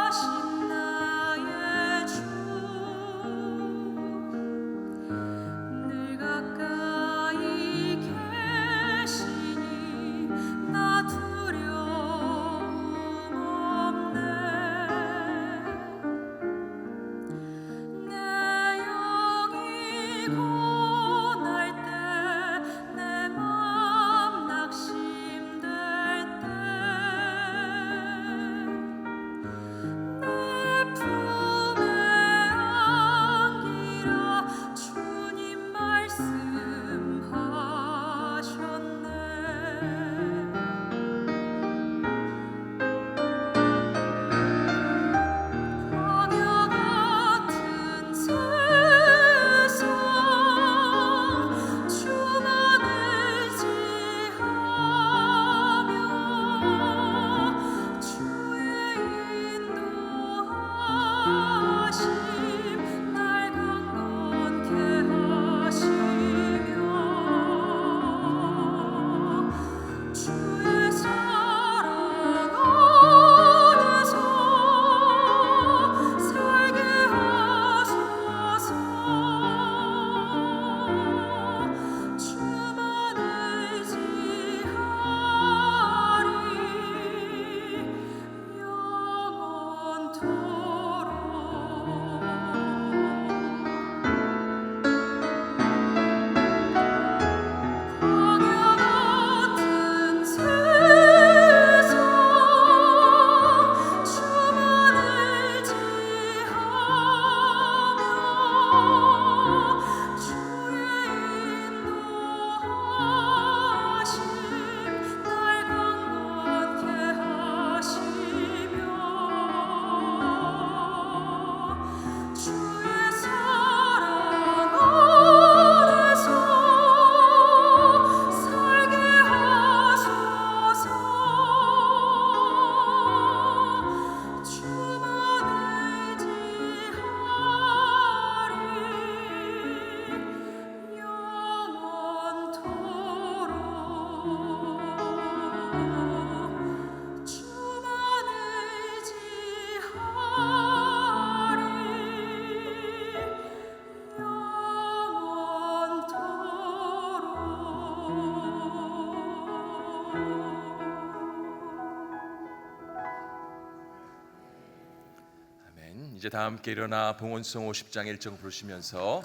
이제 다 함께 일어나 봉헌성 50장 1절 부르시면서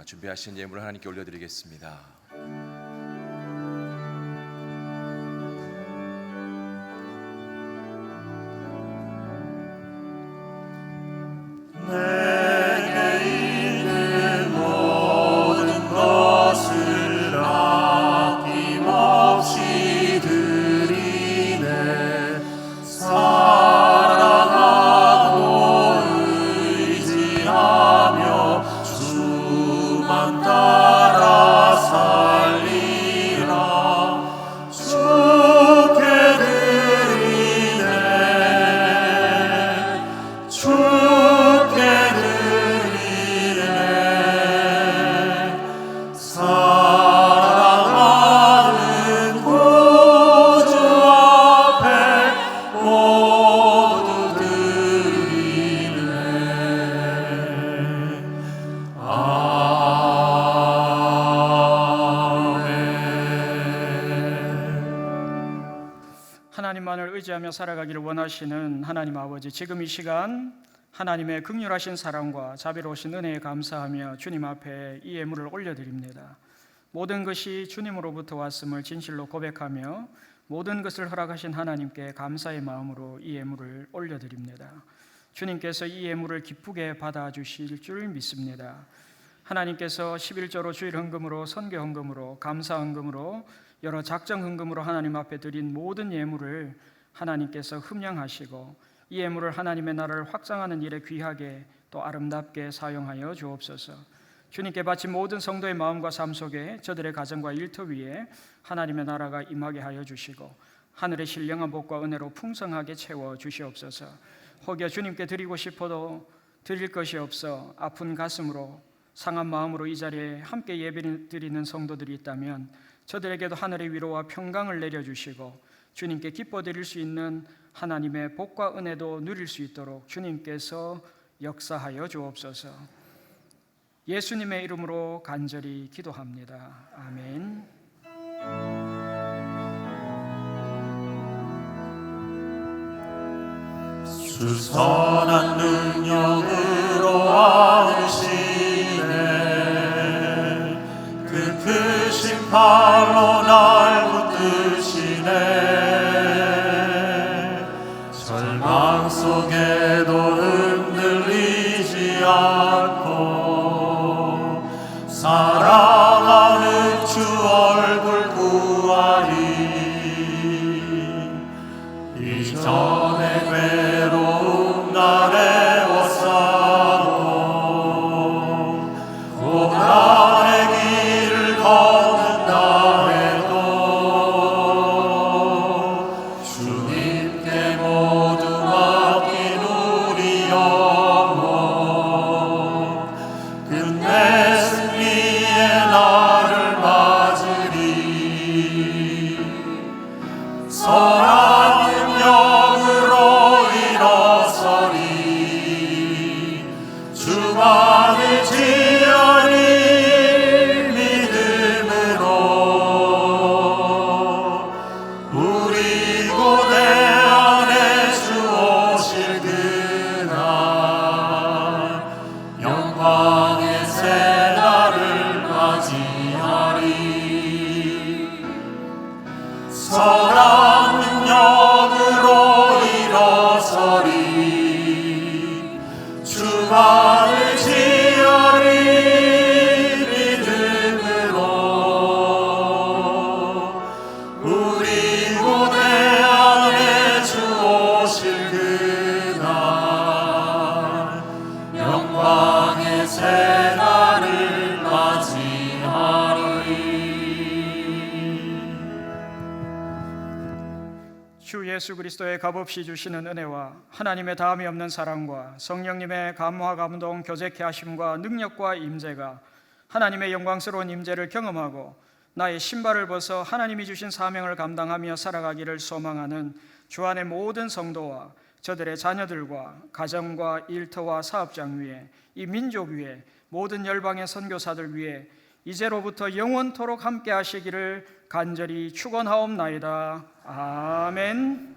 준비하신 예물을 하나님께 올려드리겠습니다. 하나님만을 의지하며 살아가기를 원하시는 하나님 아버지, 지금 이 시간 하나님의 긍휼하신 사랑과 자비로우신 은혜에 감사하며 주님 앞에 이 예물을 올려드립니다. 모든 것이 주님으로부터 왔음을 진실로 고백하며 모든 것을 허락하신 하나님께 감사의 마음으로 이 예물을 올려드립니다. 주님께서 이 예물을 기쁘게 받아주실 줄 믿습니다. 하나님께서 11조로 주일 헌금으로, 선교 헌금으로, 감사 헌금으로, 여러 작정 헌금으로 하나님 앞에 드린 모든 예물을 하나님께서 흠양하시고 이 예물을 하나님의 나라를 확장하는 일에 귀하게 또 아름답게 사용하여 주옵소서. 주님께 바친 모든 성도의 마음과 삶 속에 저들의 가정과 일터 위에 하나님의 나라가 임하게 하여 주시고 하늘의 신령한 복과 은혜로 풍성하게 채워 주시옵소서. 혹여 주님께 드리고 싶어도 드릴 것이 없어 아픈 가슴으로 상한 마음으로 이 자리에 함께 예배드리는 성도들이 있다면 저들에게도 하늘의 위로와 평강을 내려주시고 주님께 기뻐드릴 수 있는 하나님의 복과 은혜도 누릴 수 있도록 주님께서 역사하여 주옵소서. 예수님의 이름으로 간절히 기도합니다. 아멘. 주 선한 능력으로 안으시네. 그 크신 팔로 날 붙드시네. 절망 속에도 흔들리지 않고 사랑하는 주 얼굴 구하리. 이전에 괴로운 날에 왔사도 고난의 길을 걷는다 해도 주님께 모두 맡긴 우리 영혼 끝내 승리의 날을 맞으리. 선한 능력으로 일어서리. 주만을 지으리 믿음으로. 우리 고대 안에 주 오실 그날 영광의 새 날을 맞이하리. 선한 능력으로 일어서리. 주만을 지으리 믿음으로. 우리 고대 안에 주 오실 그날 영광의 새 날을 맞이하리. 주 예수 그리스도의 값없이 주시는 은혜와 하나님의 다함이 없는 사랑과 성령님의 감화 감동 교제케 하심과 능력과 임재가 하나님의 영광스러운 임재를 경험하고 나의 신발을 벗어 하나님이 주신 사명을 감당하며 살아가기를 소망하는 주 안의 모든 성도와 저들의 자녀들과 가정과 일터와 사업장 위에 이 민족 위에 모든 열방의 선교사들 위에 이제로부터 영원토록 함께 하시기를 간절히 축원하옵나이다. 아멘.